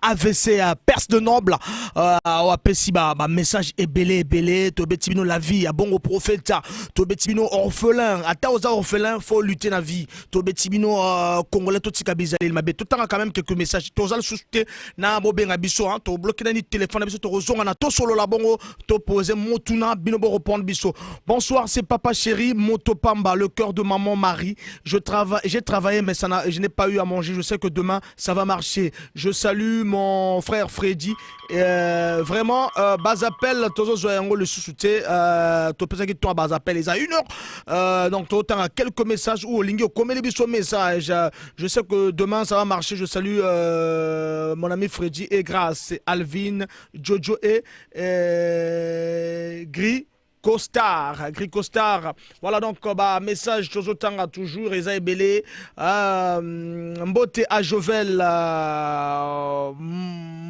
AVC, Perse de Noble, Apesi, message est belé, to Betty Bino la vie, bon au prophète, to Betty Bino orphelin, à Taoza orphelin, faut lutter la vie, to Betty Bino Congolais Totika Bizalil, ma tout le temps quand même quelques messages, to Zal Souste, na Bobé Biso, to bloqué dans le téléphone, Biso, to Rozon, na to solo la bongo, to poser Motuna, Bino Bo reprendre Biso. Bonsoir, c'est Papa Chéri, Motopamba, le cœur de maman Marie. J'ai travaillé mais je n'ai pas eu à manger. Je sais que demain ça va marcher. Je salue mon frère Freddy. Vraiment, bas appel, Tozo Zoyango le sous-souté. Topesa qui toi bas appel, ils a 1 heure. Donc autant quelques messages ou Lingio comme les bisous messages. Je sais que demain ça va marcher. Je salue mon ami Freddy et Grâce, Alvin, Jojo et Gris Costard. Voilà donc message Tanga toujours Eza Belé Mbote à Jovel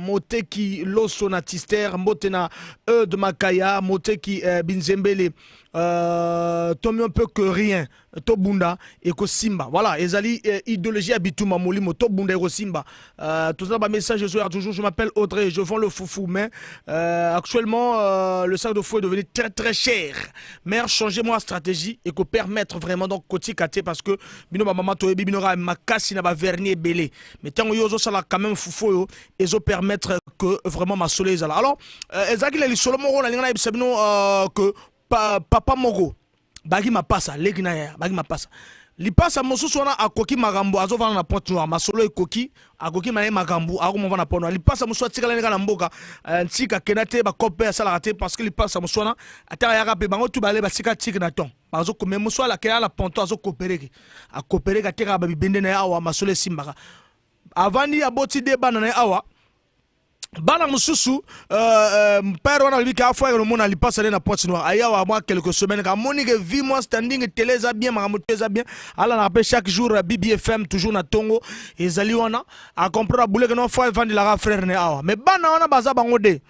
Moteki Losonatisteur Mbotena de Makaya Moteki Binzembele Tomi un peu que rien Tobunda et Simba. Voilà, Ezali idéologie Abitouma Molimo Tobunda et Simba. Tout ça message toujours je m'appelle Audrey, je vends le foufou mais actuellement le sac de fou est devenu très cher. Mère, changez-moi la stratégie et que permettre vraiment donc côté Kate parce que bino maman toyebi bino ra makasi na ba vernier belé. Mais tant yo zo sala quand même foufou yo et zo permettre que vraiment masolo ezala. Alors ezaki le solo moko na lingana ibisabino que papa moko bagi mapasa leki na ya bagi mapasa lipasa mosusu wana akoki magambo azovana na point noir masolo ekoki akoki maye magambo akomova na point noir lipasa mosusu atikala ndeka na mboka ntika kenate ba kope asala te parce que lipasa mosusu wana ataka yaka pe bango tu bale basika tik na ton bazo ko même mosusu ala kela la ponto azo coopérer a coopérer ka teka ba bibende na awa masolo simbaka avandi aboti de bana na awa bana mususu père on a lui qui a fait le monde à l'ipasa na porte noire aya wa moi quelques semaines ka monique vie moi standing teleza bien maramuteza bien ala na rappelle chaque jour BBFM toujours na tongo ezali wana a comprendre boule que non fois vendre la frère ne awa mais bana wana baza bango de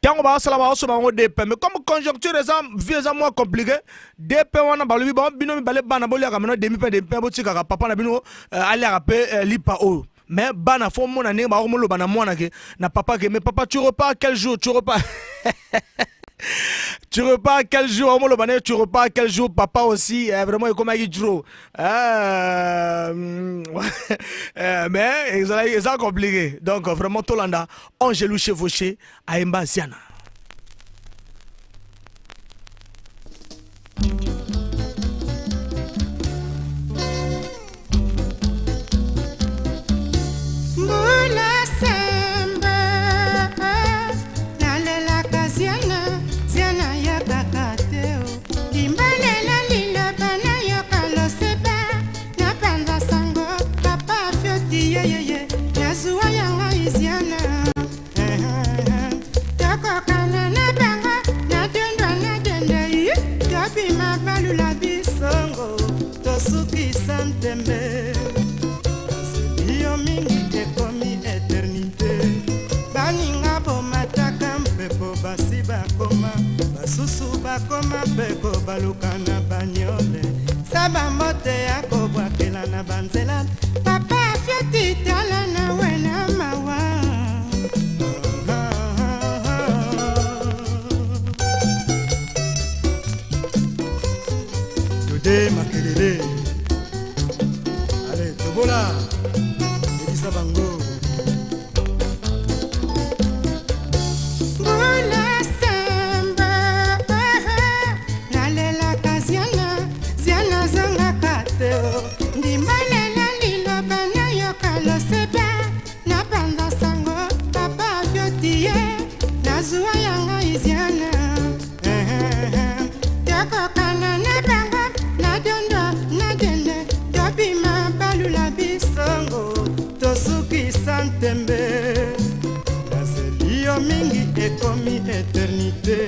tango ba sala ba so bango de mais comme conjoncture est moins compliqué DP wana ba lui ba bino bale bana bolia ka meno demi pe de pe botika ka papa na bino ali rappelle lipa o. Mais bana fo mon année ba romolo bana mwana ke na papa ke mais papa tu repars quel jour tu repars tu repars quel jour romolo bana tu repars quel jour papa aussi vraiment comme il dro mais c'est compliqué donc vraiment Tolanda Angelou chevauché à Mbasiana. Koma peko balukana banyole saba mote yako bwakela na banzela papa fiati tala na wena mawa Dude makelele allez tobola Elisa bango Eternité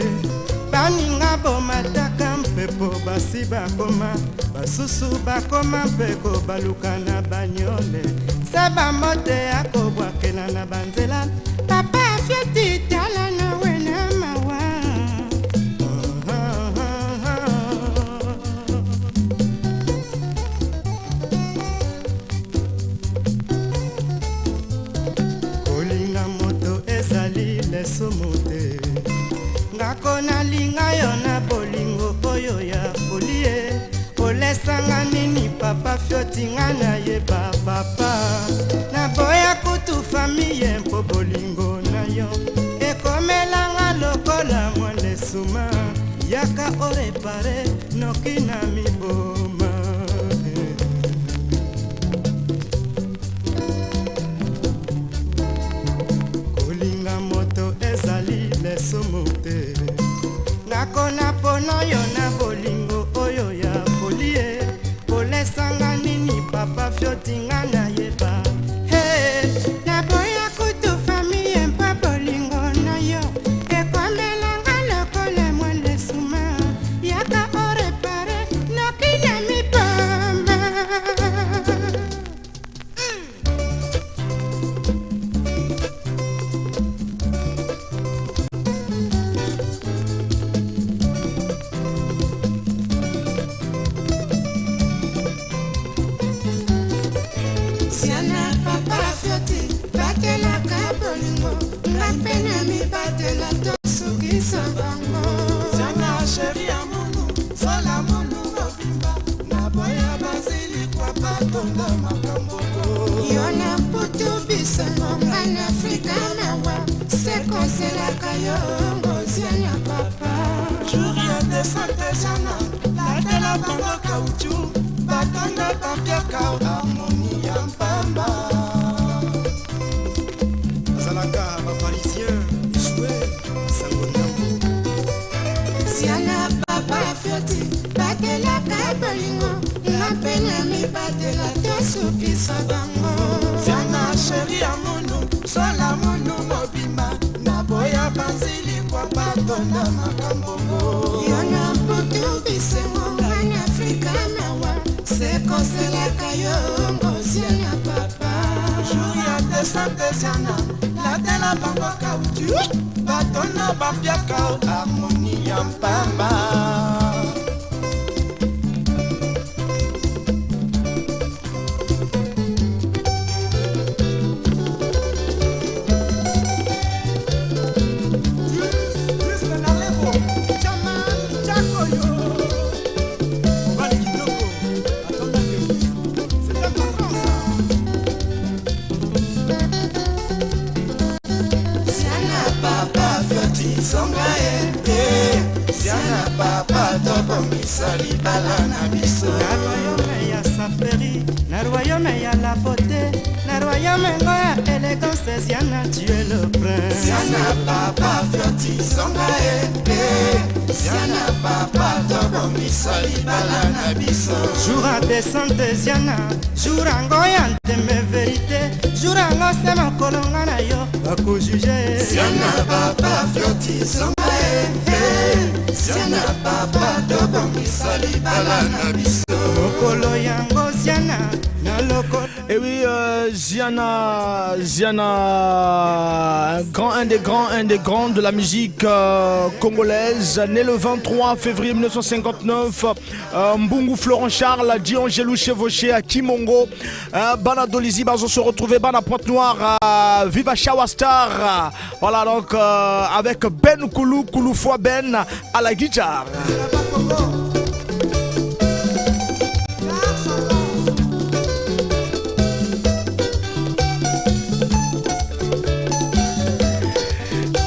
baninga bomataka mpepo basi bakoma basusu bakoma mpeko balukana banyole saba mote akobwakela na banzela papa fiati tala na wena mawa kolinga moto ezali lesomote ngakona linga yo na bolingo oyo ya folie olesanga nini papa fiotinga na yeba papa na boya kutu famille mpo bolingo na yo ekomelanga lokola mwale suma yaka orepare noki na miboma kolinga moto ezali lesomo te nakona pono yo na bolingo oyo ya folie olesanga nini papa fiotinga na yeba na boya kutu famille mpa bolingo na yo ekomelanga lokola mwale suma yaka orepare noki na miboma Siana papa fioti kayongo ziana papa Juria de Santezana La la bango kauchu Batanda pampia kao Harmonie ya mpamba Zalaka, ma parisien Joué, sangonambo Ziana papa fioti Batela kabolingo La pena mi batela Tosu pisa bango Ziana chéri amono Sola mono mobima Naboya basili kwa batona makambongo Yona mputu bisengo Mani Afrika mawa Seko sela kayongo Ziana papa Juria de Santezana La de la bango kautu Batona bambia kao Harmonie ya mpamba Misali balana biso Na royaume ya saperi Na royaume ya la beauté Na royaume ya élégance Ziana tu es le prince Ziana papa fioti songa Ziana papa tobo misali balana biso Joura descente Ziana Joura ngoya nteme vérité Joura ngo sema kolonga na yo Bako juge Ziana papa fioti songa Ziana papa tobo misali balana biso Mokolo yango Ziana na loko. Et oui, Ziana, un des grands de la musique congolaise, né le 23 février 1959, Mbungu Florent Charles, Dion Gelou Chevauché à Kimongo, Bana Dolizi, Bazo se retrouver, Bana Pointe-Noire, Viva Shawastar, voilà donc avec Ben Koulou fois Ben à la guitare.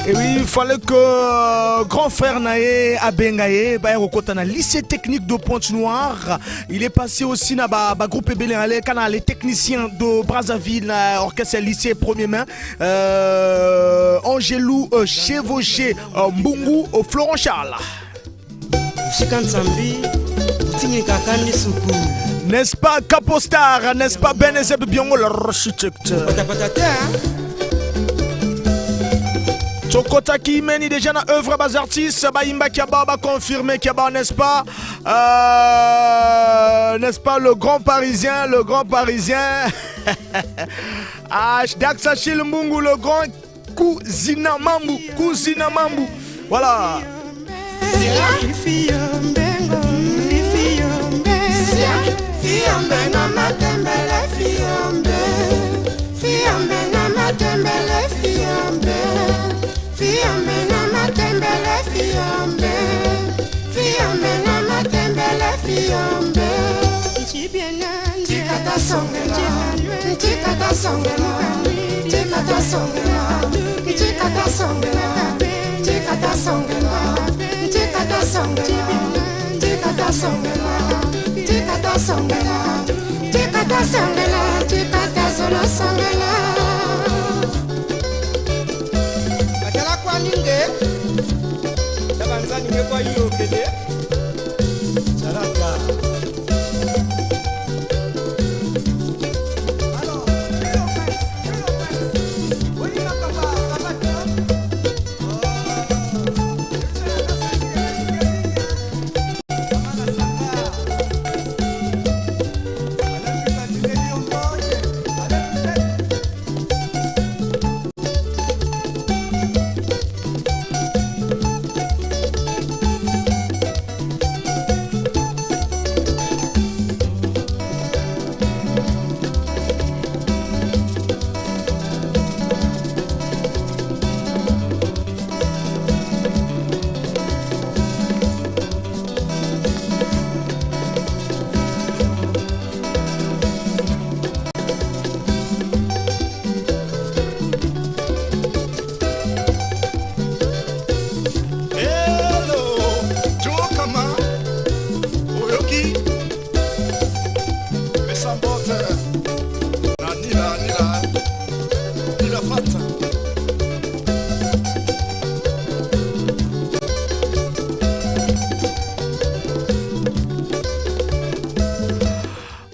Et oui, il fallait que grand frère Naé Abengaye, au lycée technique de Pointe-Noire, il est passé aussi dans le groupe Ebélé, les techniciens de Brazzaville, orchestre lycée premier main, Angelou Chevauché, Mbungu, Florent Charles. N'est-ce pas Capostar, n'est-ce pas Benezeb Biongo l'architecte? Tokota qui mène déjà dans l'œuvre des artistes, Baimba Kiaba confirmé Kiaba, n'est-ce pas? N'est-ce pas le grand parisien, Daxachil Mbungu, le grand Kouzina Mambu, voilà. Fiambe na matembele fiambe na matembele fiambe Chibiena Chikata songela Chikata songela Chikata songela Chikata songela Chikata songela Chikata songela Chikata songela Chikata songela Chikata songela Chikata solo songela Ninge tabanzani ngekwa hiyo kede charaka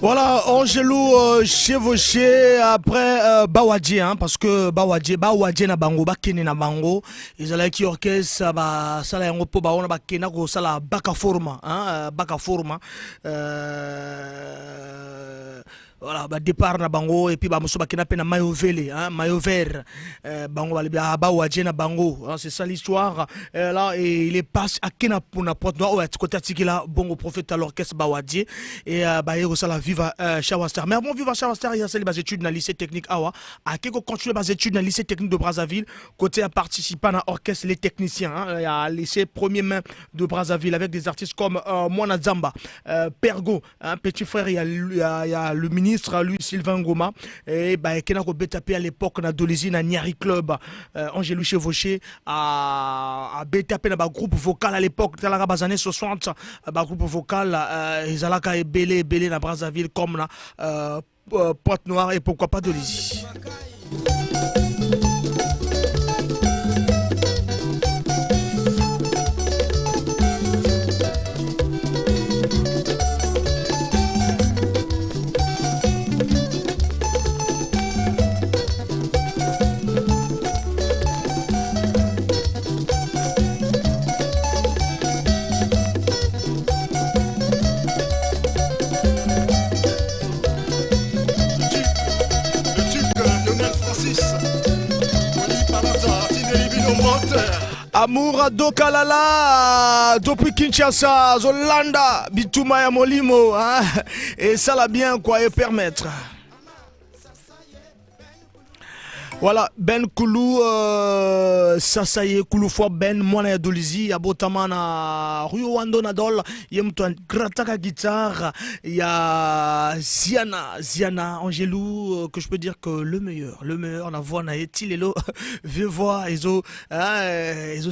Voilà, Angelou chevauché après Bawadji, hein, parce que Bawadji na bango, bakene na bango, ils allaient qui orchestre, ça la yango po ba ona bakena ko sala baka forma, hein, baka forma. Voilà, départ na bango et puis muso bakena pe na maillot vele, hein, maillot vert, bango Bawadji na bango, hein, c'est ça l'histoire. Là et il est passé à kena pour na porte noire, ouais, côté atikila bongo prophète à l'orchestre Bawadji et baïro ça la viva Shawastar. Mais avant viva Shawastar, il y a celle des études dans le lycée technique Awa, à qui continue les études dans le lycée technique de Brazzaville, côté à participant à l'orchestre les techniciens, hein, il y a le lycée premier main de Brazzaville avec des artistes comme Mwana Zamba, Pergo, un petit frère, il y a le ministre lui Sylvain Goma et Kena Robetapé à l'époque na Dolizi na Niari Club, Angelou chevauché à Betapé na groupe vocal à l'époque dans les années 60, groupe vocal ils allaient belé na Brazzaville comme na Pointe-Noire et pourquoi pas Dolizi. Amour Dokalala depuis Kinshasa, Zolanda, Bituma ya Molimo, hein? Et ça l'a bien quoi et permettre. Voilà, Ben Koulou, Sasaye, Koulou Fwa Ben, Mwana ya Dolizi, ya Botamana, Ruyo Wando Nadol, Yemtoan, Grataka Guitare, il y a Ziana, Angelou, que je peux dire que le meilleur, la voix na Etilelo, vieux voix, Ezo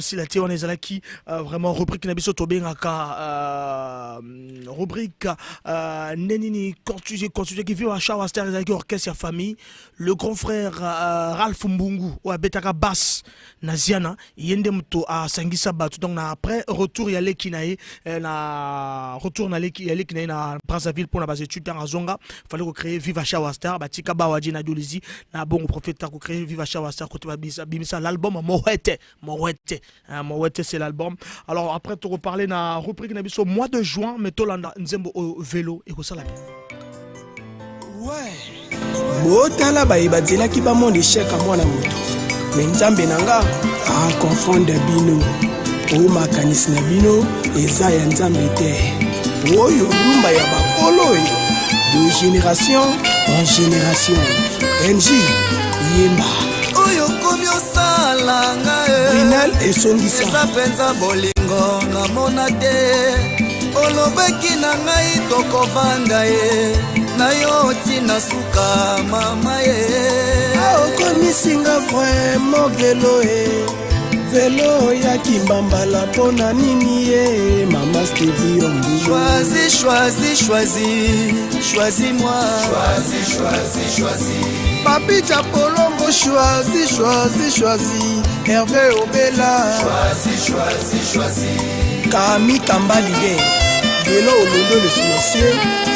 Silati, on est là qui, vraiment, rubrique Nabiso Tobengaka, rubrique, Nenini, Kortuje, qui vit à Shawastar, qui orchestre, famille, le grand frère, Ralph Mbungu ou Betaka Bass Naziana yende mto a Sangisa Batu donc après retour ya lekinae na retour na lekinae na Brazzaville pour na base études dans Zonga fallait créer Viva Shawastar batika Bawadji na Dolizi na bon prophète ko créer Viva Shawastar côté bimisa l'album Mowete c'est l'album. Alors après tu reparler na rubrique na biso mois de juin metolanda nzembo au vélo et ko sala ouais botala bayeba zelaki bamonde cheka mwana moto me nzambe nanga akonfonde bino o makanisi na bino eza ya nzambe te oyo lumba ya bakolo oyo de génération en génération NJ yemba oyo komi osalanga Rinal esongisa eza penza bolingo namona te olobeki na ngai tokovanda ye na yo tina suka mama ye okomisinga vraiment velo ya kimbambala pona nini ye mama Stevie Ombu choisis moi Papi Chapolombo choisis Hervé Obela choisis Kami Kambali Belo olondo le financier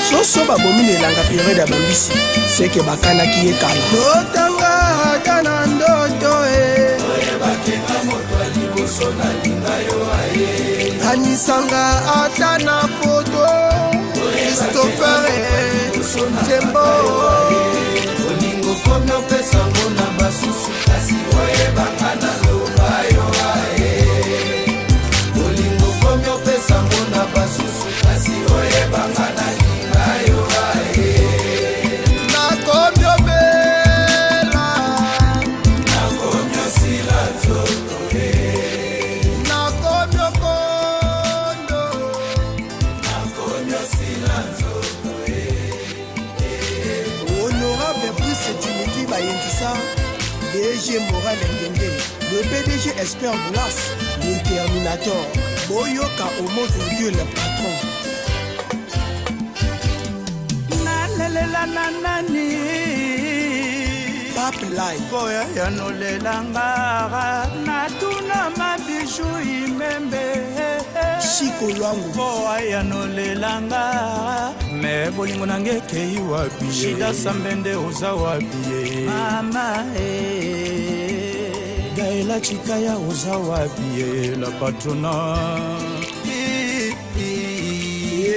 soso babomi nelanga période ya bambisi seke bakanaki ye kala totanga kana ndoto oyebakena moto aliboso na linga yo aye anisanga ata na foto Christopher Tembo olingo komi opesango na basusu kasi oyebakana loba yo aye olingo komi opesango na basusu kasi oyebakana linga yo aye nakomi obela nakomi osila nzoto nakomi okondo nakomi osila nzoto honorable Brice Dimiti bayendisa DG Moral Ngenge, le PDG Esper Boulas, le Terminator, Boyoka Homo virgule le patron. nalela nanani Pape Live boya yanolelanga natuna mabiju imembe Chico Lwangu boya yanolelanga me bolingo nange kei wapi shida sambende oza wapi mama gaela chikaya oza wapi la patrona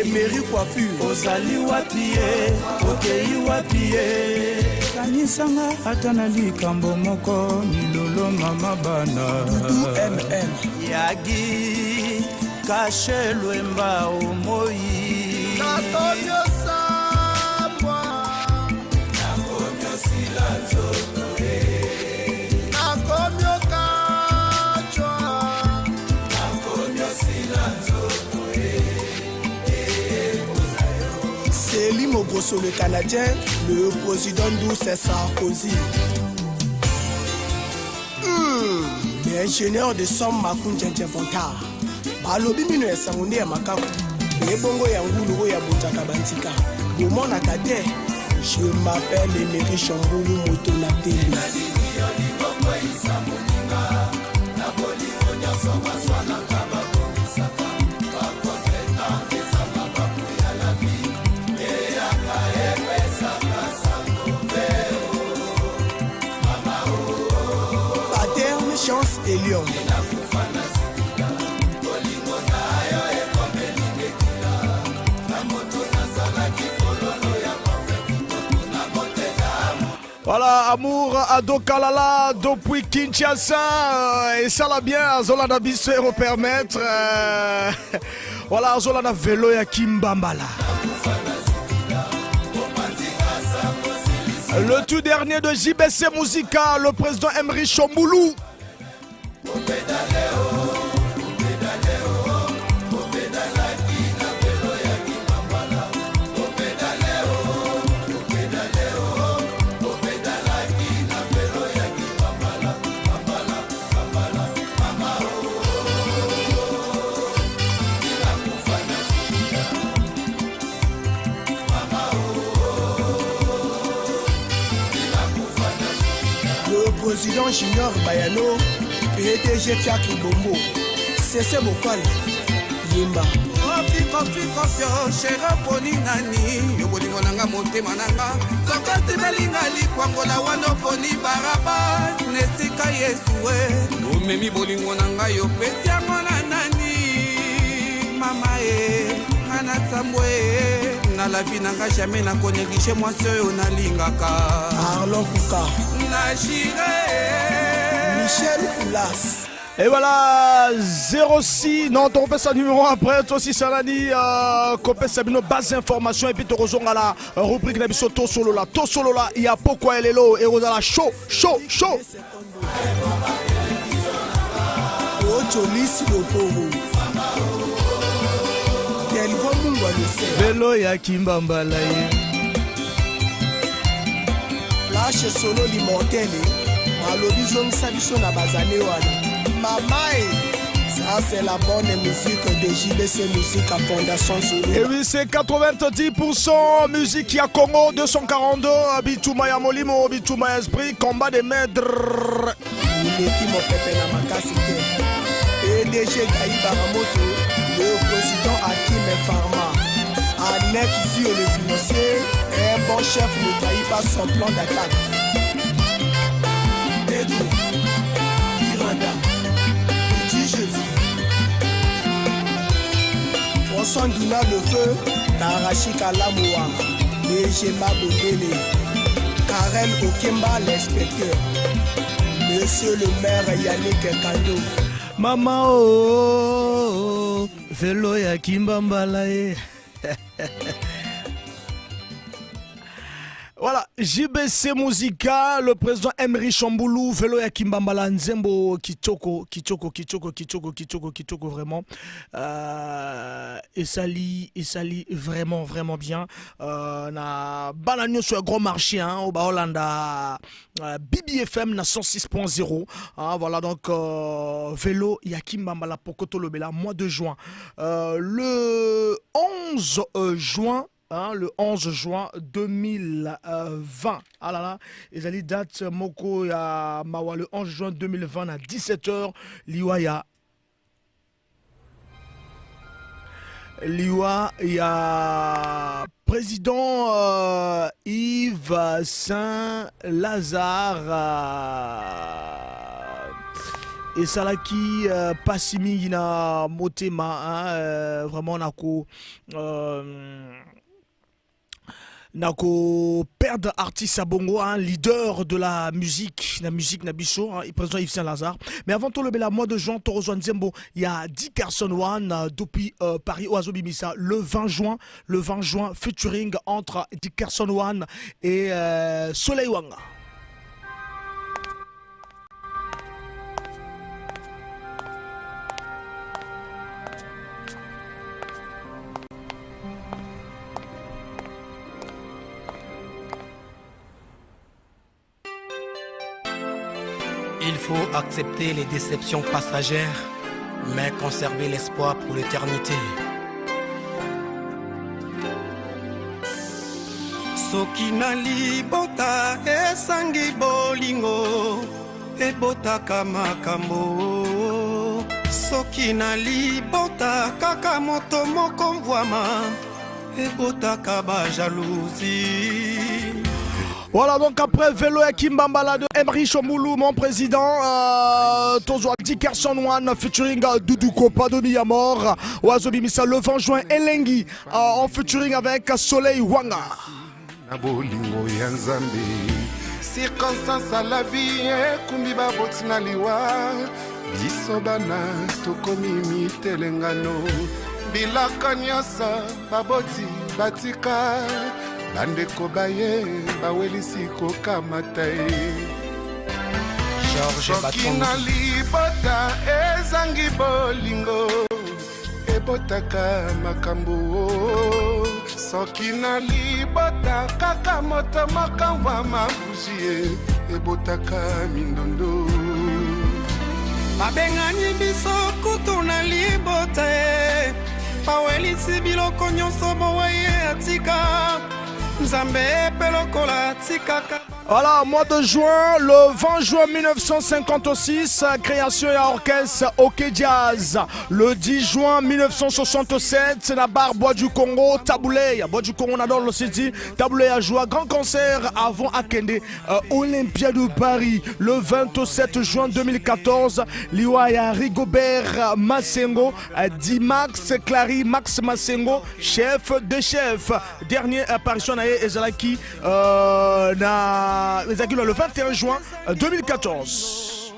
Meri coiffure ozali wapi okei wapi kanisanga ata na likambo moko milolo mama bana yagi kashe lwemba omoi nakomyo sambwa nakomyo silanzoto nakomyo kachwa nakomyo silanzoto Céline Mogrosso, le Canadien, le président d'où c'est Sarkozy. L'ingénieur de Somme Makoun Djenfonta. Balobi mino ya sangunde ya makaku. Ebongo ya ngulu ya butaka bantika. Bomona kate. Je m'appelle Emery Chamboulou Moto na télé. Chance et Lyon. Voilà, amour Ado Kalala depuis Kinshasa et ça l'a bien Zola Nabiso et repermettre voilà Zola na vélo ya Kimbambala. Le tout dernier de JBC Musica, le président Emery Chamboulou. Président Junior Bayano, PDG Fiaki Bombo, c'est Bokwal, Yimba. Kofi, chéra poni nani, yobolingo nanga motema nanga, sokati belinga likwangola wano poni barabas, nesika yesue, umemi bolingo nanga yopesi yango na nani, mama ngana sambwe, na la vie nanga jamais na konéglige moi seul na lingaka. Arlon Kouka. Michel Oulas. Et voilà 06. Non, tu repères ça numéro après. Toi aussi, Salani. Copé Sabino, base d'information. Et puis tu rejoins à la rubrique d'Abisso Tosolola. Tosolola, il y a pourquoi elle est là. Et Rosala, chaud. Vélo ya Kimbambala. Flash solo l'immortel. Malobi zongisa biso na bazane wana. Mamae. Ça c'est la bonne musique de JBC Musique à Fondation Solo. Et oui, c'est 90% musique ya Congo 242 Bitumaya Molimo, Bitumaya Esprit, combat des maîtres. L'équipe mon pépé na makasi te. PDG Gaï Baramoto, le président Hakim Pharma. Annette Zio le financier, un bon chef ne trahit pas son plan d'attaque. Pedro, Miranda, Petit Jésus. François Nduna le feu, Tarachika Lamoua, Nejema Bondele, Karel Okemba l'inspecteur, Monsieur le maire Yannick Kando. Maman oh, vélo ya Kimbambala. Voilà, JBC Musica, le président Emery Chamboulou, vélo ya Kimbambala, Nzembo, Kitoko, vraiment. Et sali vraiment bien. Na bananyo sur un gros marché, hein, au Hollanda, BBFM na 106.0. Voilà donc vélo ya Kimbambala Pokoto Lobela, mois de juin. Le 11 juin. Le 11 juin 2020. Ah là là, ils allaient date Moko ya Mawa le 11 juin 2020 à 17h. Liwaya. Liwa, il y a président Yves Saint-Lazare et Salaki Passimi na Motema, vraiment nako perdre artiste à Bongo, leader de la musique Nabiso, président Yves Saint-Lazare. Mais avant tout, le mois de juin, Torozo Nzembo, il y a Dickerson One depuis Paris Oazo Bimisa le 20 juin, featuring entre Dickerson One et Soleil Wanga. Il faut accepter les déceptions passagères, mais conserver l'espoir pour l'éternité. Soki nalibota esangi bolingo ebotaka makambo. Soki nalibota kaka moto moko mvwama ebotaka ba jalousie. Voilà, donc après Vélo et Kimbambala de Emery Chomoulou, mon président, Tozo Dickerson One featuring Doudou Kopa de Miyamor, Oazo Bimisa le 20 juin, Elengi en featuring avec Soleil Wanga. Nabolingo Yanzambi, circonstance à la vie, Kumbiba Botina Liwa, Bisobana, Tokomi Telengano, Bilaka Nyasa, Baboti, Batika. Bande kobaye bawelisi kokamatae Georges Batongo Sokina libota ezangi bolingo ebotaka makambo Sokina libota kaka moto makamwa mabusie ebotaka mindondo Babengani biso kutuna libota bawelisi biloko nyonso bowaye atika Voilà, mois de juin, le 20 juin 1956, création et orchestre OK Jazz. Le 10 juin 1967, c'est la barre Bois du Congo, Taboulé. Bois du Congo, on adore le city. Taboulé a joué un grand concert avant Akende, Olympia de Paris. Le 27 juin 2014, Liwaya Rigobert Massengo, Dimax Clary Max Massengo, chef de chef. Dernière apparition Ezalaki le 21 juin 2014.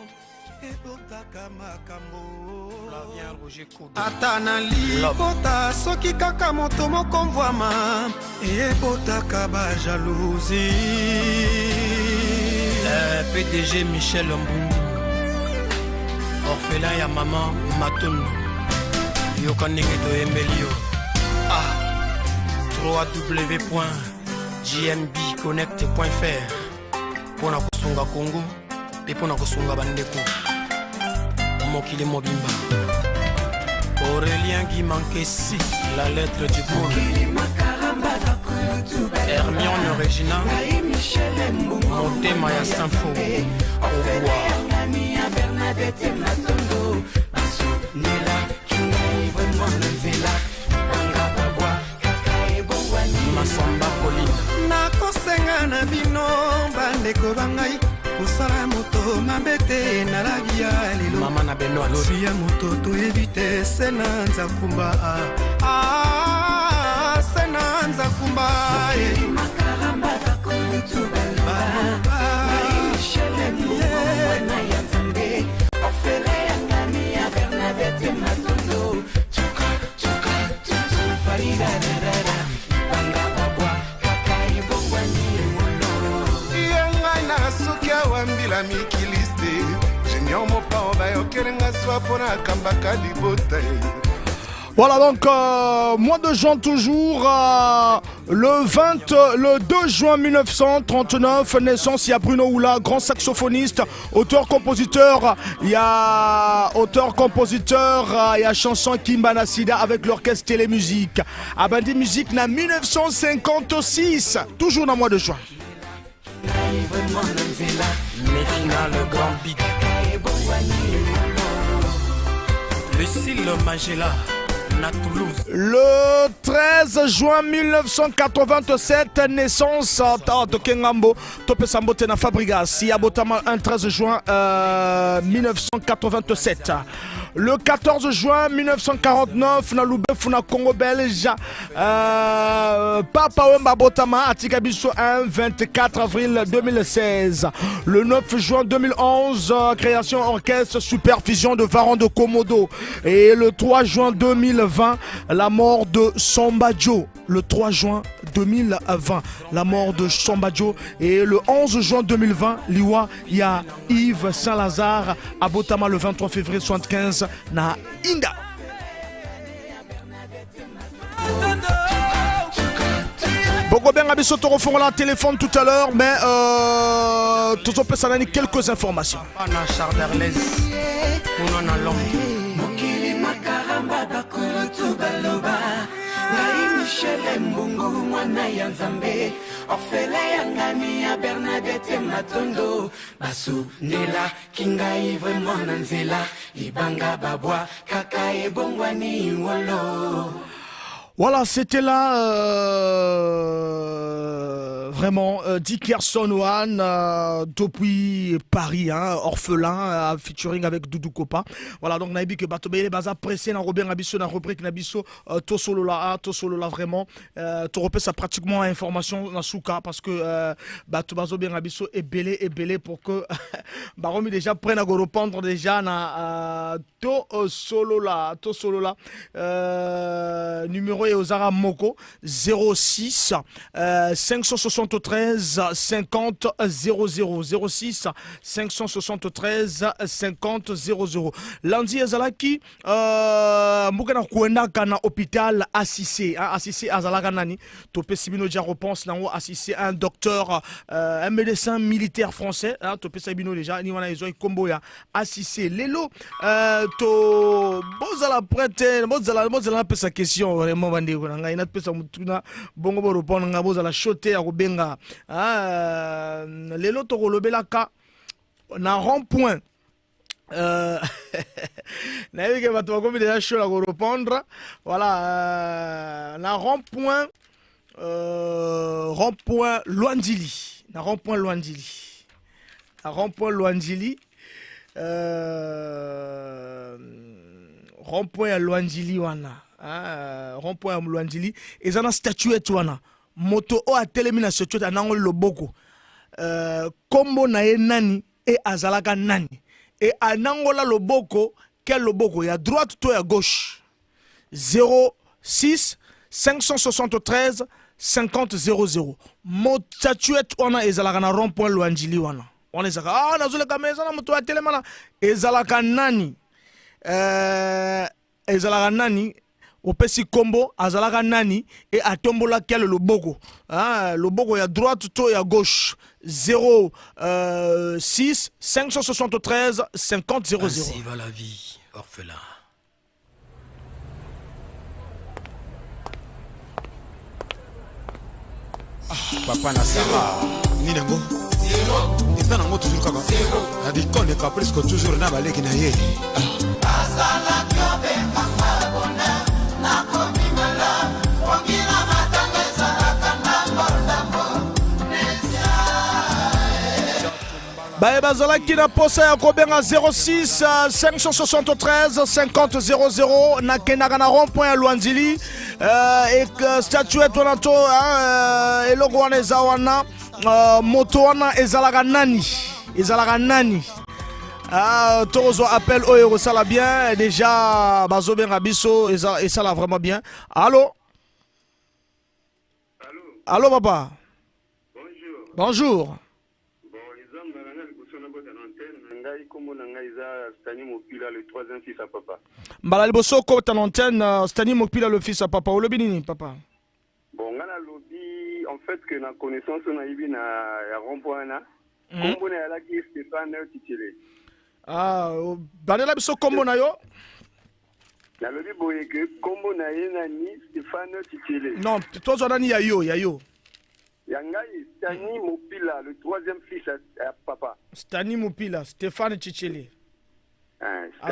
Atana libota soki kaka moto moko mvwama ebotaka ba jalousie. PDG Michel Mbungu, orphelin ya maman Matondo, yoka ndenge toyembeli yo. www.jmbconnect.fr pona kosunga Congo et pona kosunga bandeko mokili mobimba. Aurélien Guimankesi, la lettre du monde. Hermione Regina, Motema ya Sanfo, au revoir. Masamba Pauline nakosenga na bino bandeko bangai kosala moto mabete na lagia lelo mama na Benoît lobi ya moto toyebite sena nzakumba sena nzakumba makaramba kakutu balba Michel Mbona ya Nzambe ofele ya ngani ya Bernadette Matondo chuka tutu farida rara wambila mikiliste Junior mopa obayokelenga swa pona kambaka libota. Voilà donc mois de juin toujours le 2 juin 1939 naissance, il y a Bruno Oula, grand saxophoniste, auteur-compositeur, il y a chanson Kimbana Sida avec l'orchestre Télémusique. Abandi Musique na 1956 toujours dans le mois de juin. Méfina le grand big, Lucille Magella, na Toulouse. Le 13 juin 1987, naissance de Kengambo, Topé Sambote na Fabrigas, Yabotama 1 13 juin 1987. Le 14 juin 1949, na Loubefu na Congo belge, Papa Wemba Botama, Atikabiso 1 24 avril 2016. Le 9 juin 2011, création orchestre Superfusion de Varan de Komodo. Et le 3 juin 2020, la mort de Sambadjo. Le 3 juin 2020, la mort de Sambadjo. Et le 11 juin 2020, Liwa, il y a Yves Saint-Lazare à Botama le 23 février 75 na Inga. Beaucoup bien Abisso te refont la téléphone tout à l'heure, mais tout on peut s'en donner quelques informations. Michel Mbungu mwana ya Nzambe Orfele ya ngani ya Bernadette Matondo Basu Nela Kinga Ivre Mona Nzela Ibanga Babwa Kaka Ebongwani Wolo. Voilà, c'était là vraiment Dickerson One depuis Paris, hein, orphelin, featuring avec Doudou Kopa. Voilà, donc Naibi que Bato Bele Baza pressé dans Robin Abisso, dans rubrique Nabisso, Tosolola, vraiment. Toropé ça pratiquement information dans Souka parce que Bato Bazo bien Abisso est belé pour que Baromi déjà prenne à reprendre déjà na Tosolola, numéro et Ozara Moko 06 573 50 00 06 573 50 00. Lundi Azalaki Mugana Kouenaka na hôpital Assissé Azalaka Nani Topé Sibino déjà repense nango Assissé un docteur un médecin militaire français Topé Sibino déjà ni wana ezo kombo ya Assissé lelo to bozala prête bozala pesa question vraiment bande ko nga ina pesa mutuna bongo bo répondre nga bozala shoté ya kobenga lelo to kolobelaka na rond-point na yeke bato bakomi déjà chaud la ko répondre voilà na rond-point Luandili na rond-point Luandili rond-point ya Luandili wana rond-point ya Luandili ezana statuette wana moto o atelemi na statuette anango loboko kombo na ye nani e azalaka nani e anangola loboko quel loboko ya droite to ya gauche 06 573 50 00 mo statuette wana ezalaka na rond-point Luandili wana on ezaka nazoleka meza na moto atelema na ezalaka nani opesi kombo azalaka nani et atombola quel loboko loboko ya droite to ya gauche 06 573 50 00. Ainsi va la vie, orphelin. Papa na sara ninango eza nango toujours kaka adikoneka presque toujours na baleki na ye Bazalaki na posa ya kobenga 06 573 50 00 na kenaka na rond-point ya Luandili et statuette wana to eloko wana eza wana moto wana ezalaka nani Tozo appel oyo ça la bien déjà bazobenga biso et ça la vraiment bien. Allô papa. Bonjour. Stani Mopila le troisième fils à papa. Mbala liboso ko ta antenne Stani Mopila le fils à papa. Olobi nini papa? Bon ngana lobi en fait que na connaissance on a eu na rond-point na. Kombo na la qui Stéphane Titele. Banela biso kombo na yo? Na lobi boye que kombo na ye nani Stéphane Titele. Non, toi on a ni yayo. Yangai Stani Mopila le troisième fils à papa. Stani Mopila, Stéphane Titele.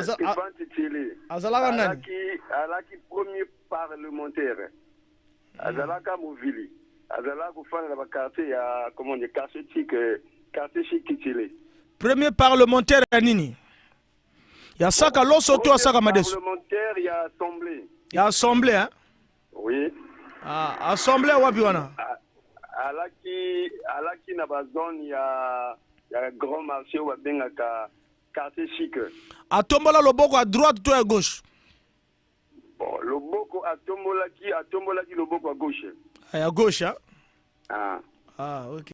Stéphane Titili. Alaki premier parlementaire. Azalaka Mouvili. Azalaka fan de la quartier ya comment dire quartier chic Titili. Premier parlementaire à Nini. Il y a ça qu'à l'autre à ça qu'à Mades. Parlementaire, il y a assemblée. Il y a assemblée, hein? Oui. Ah, assemblée ou Abiwana? Alaki na bazone il y a grand marché ou bien quartier chic. À Tombola Loboko à droite ou à gauche? Bon, Loboko à Tombolaki Loboko à gauche. À gauche, hein? Ah, ok.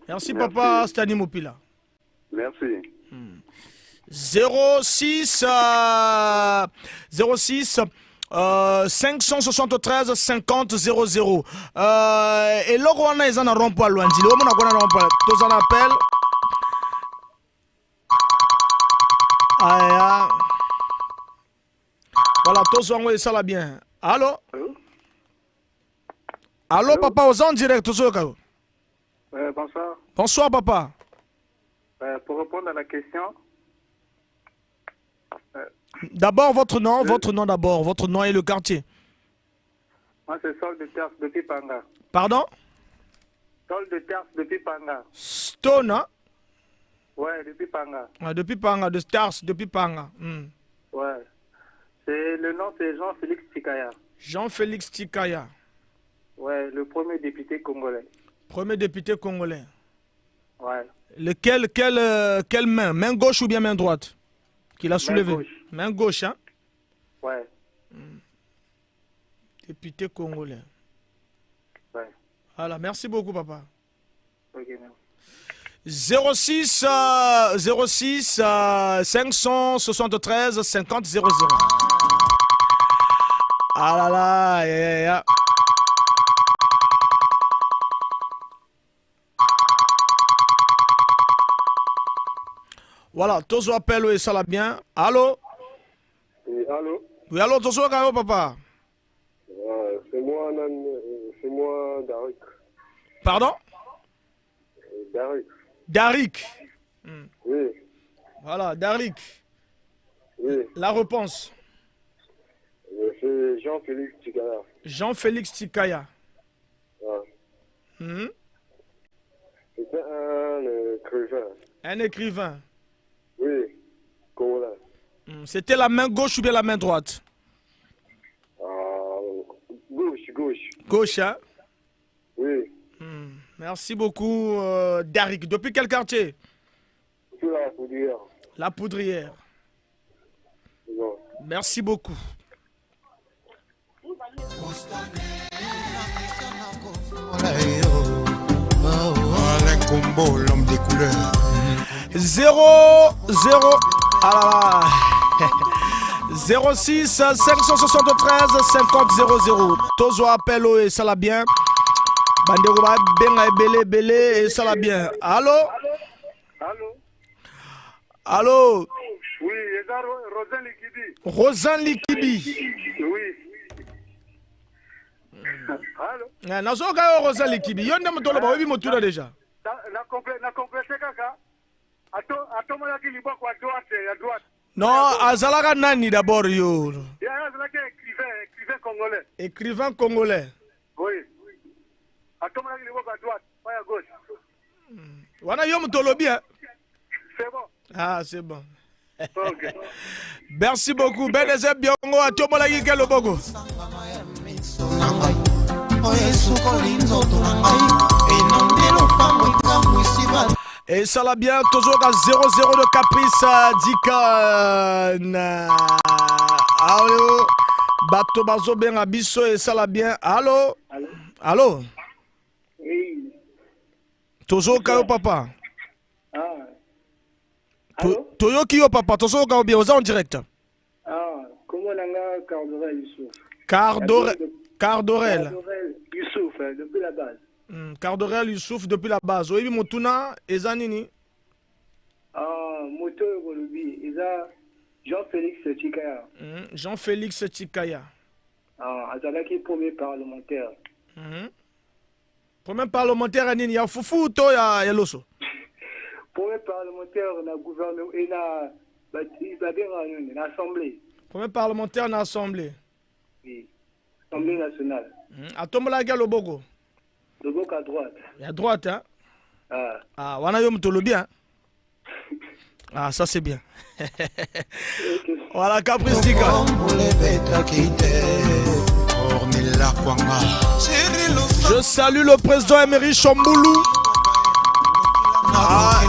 Merci. Papa Stani Mopila. Merci. 06 573 50 00. Et là, on a un rond-point loin. On a un rond-point. Tous en appel. Voilà, tous en ça là bien. Allô? Allô, papa, aux en direct. Bonsoir. Bonsoir, papa. Pour répondre à la question. D'abord, votre nom d'abord, votre nom et le quartier. Moi, c'est Sol de Terre depuis Panga. Pardon? Sol de Terre depuis Panga. Stone, hein? Ouais, depuis Panga. Ah, depuis Panga, de Stars, depuis Panga. Ouais. Le nom, c'est Jean-Félix Tikaya. Jean-Félix Tikaya. Ouais, le premier député congolais. Premier député congolais. Ouais. Quelle main? Main gauche ou bien main droite? Qu'il a soulevé? Main gauche, hein? Ouais. Député congolais. Ouais. Voilà, merci beaucoup, papa. Ok, merci. 06 573 50 00. Ah là là, Voilà, tous appellent et ça va bien. Allô? Oui, allô? Oui, allô, tous appellent, papa. C'est moi, Darik. Pardon? Darik. Darik. Oui. Voilà, Darik. Oui. La réponse. C'est Jean-Félix Tikaya. Jean-Félix Tikaya. C'était un écrivain. Un écrivain. Oui, congolais. C'était la main gauche ou bien la main droite? Gauche. Gauche, hein? Oui. Merci beaucoup, Darik. Depuis quel quartier? Depuis la Poudrière. La Poudrière. Non. Merci beaucoup. Alain Combo, l'homme des couleurs. 0 06 573 50 00. Tozo appel et ça va bien. Bandego va bien belé et ça va bien. Allô? Allô? Oui, Rosan Likibi. Rosan Likibi. Oui. Allô? Nazoka Rosan Likibi. Yonde motolo ba webi motura déjà. Na complète kaka. Atomona ki liboko à droite. Non, azalaka nani d'abord yo. Il azalaka écrivain congolais. Écrivain congolais. Oui. Atomona ki liboko à droite, pas à gauche. Wana yo motolo bien. C'est bon. Ah, c'est bon. Okay. Merci beaucoup. Beneze Biongo atomona ki kelo boko. Et ça l'a bien, toujours à 0-0 de Caprice, Dika. Allô, Bato Bazo bien Abisso et ça l'a bien. Allô? Allô? Oui. Toujours Kayo Papa. Allô? Toyo Kiyo Papa, toujours Kayo bien, aux en direct. Comment on a Cardorel Youssouf? Cardorel Youssouf, depuis la base. Cardorel Youssouf depuis la base. Oui, Motuna, Ezanini. Moto Golubi, Eza Jean-Félix Tikaya. Jean-Félix Tikaya. Azalaki premier parlementaire. Premier parlementaire, il y a Foufou ou il y a Loso? Premier parlementaire, na gouvernement, et l'Assemblée. Premier parlementaire dans l'Assemblée. Oui. Assemblée nationale. À Tombola Lobogo. Lobogo à droite. Et à droite, hein? Ah, wana yo mtolo bien. Ah, ça c'est bien. Voilà, Caprice Tika. Je salue le président Emery Chamboulou. Ah.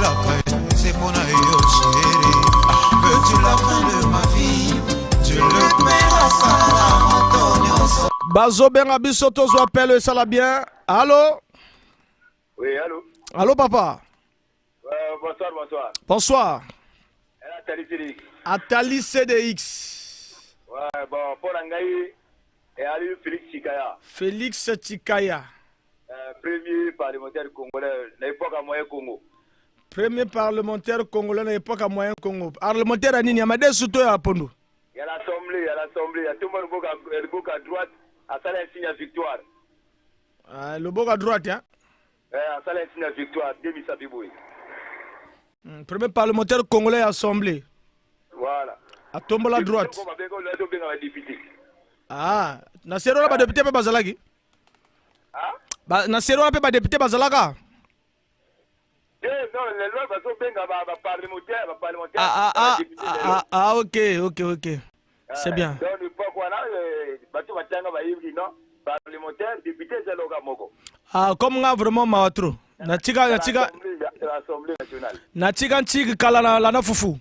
C'est pour la chérie. Veux-tu la fin de ma vie? Tu le paieras. Bazo Bengabi Soto zo appelle, ça la bien. Allô? Oui, allô? Allô, papa? Bonsoir, bonsoir. Bonsoir. Atali Atali CDX. Ouais, bon, pour l'angaï, et allô, Félix Chikaya. Félix Chikaya. Premier parlementaire congolais, l'époque à moyen Congo. Premier parlementaire congolais à l'époque à moyen Congo. Parlementaire à Nini, Amade Souto à Pondo. Il y a l'Assemblée, il y a tout le monde à droite, à ça, un signe à victoire. Le bord à droite, hein? À ça, un signe à victoire, Demi Sabiboui. Premier parlementaire congolais assemblée. Voilà. À tombe la droite. Ah, Nasero la député pe bazalaki. Ah? Nasero la pe député bazalaka. Non, les lois sont bien parlementaire. Ah, ok. C'est bien. Donc, il faut qu'on a parlementaire, député, c'est le Gamoko. Ah, comme on a vraiment maatro. L'Assemblée nationale. Natika nchiki kala la na fufu.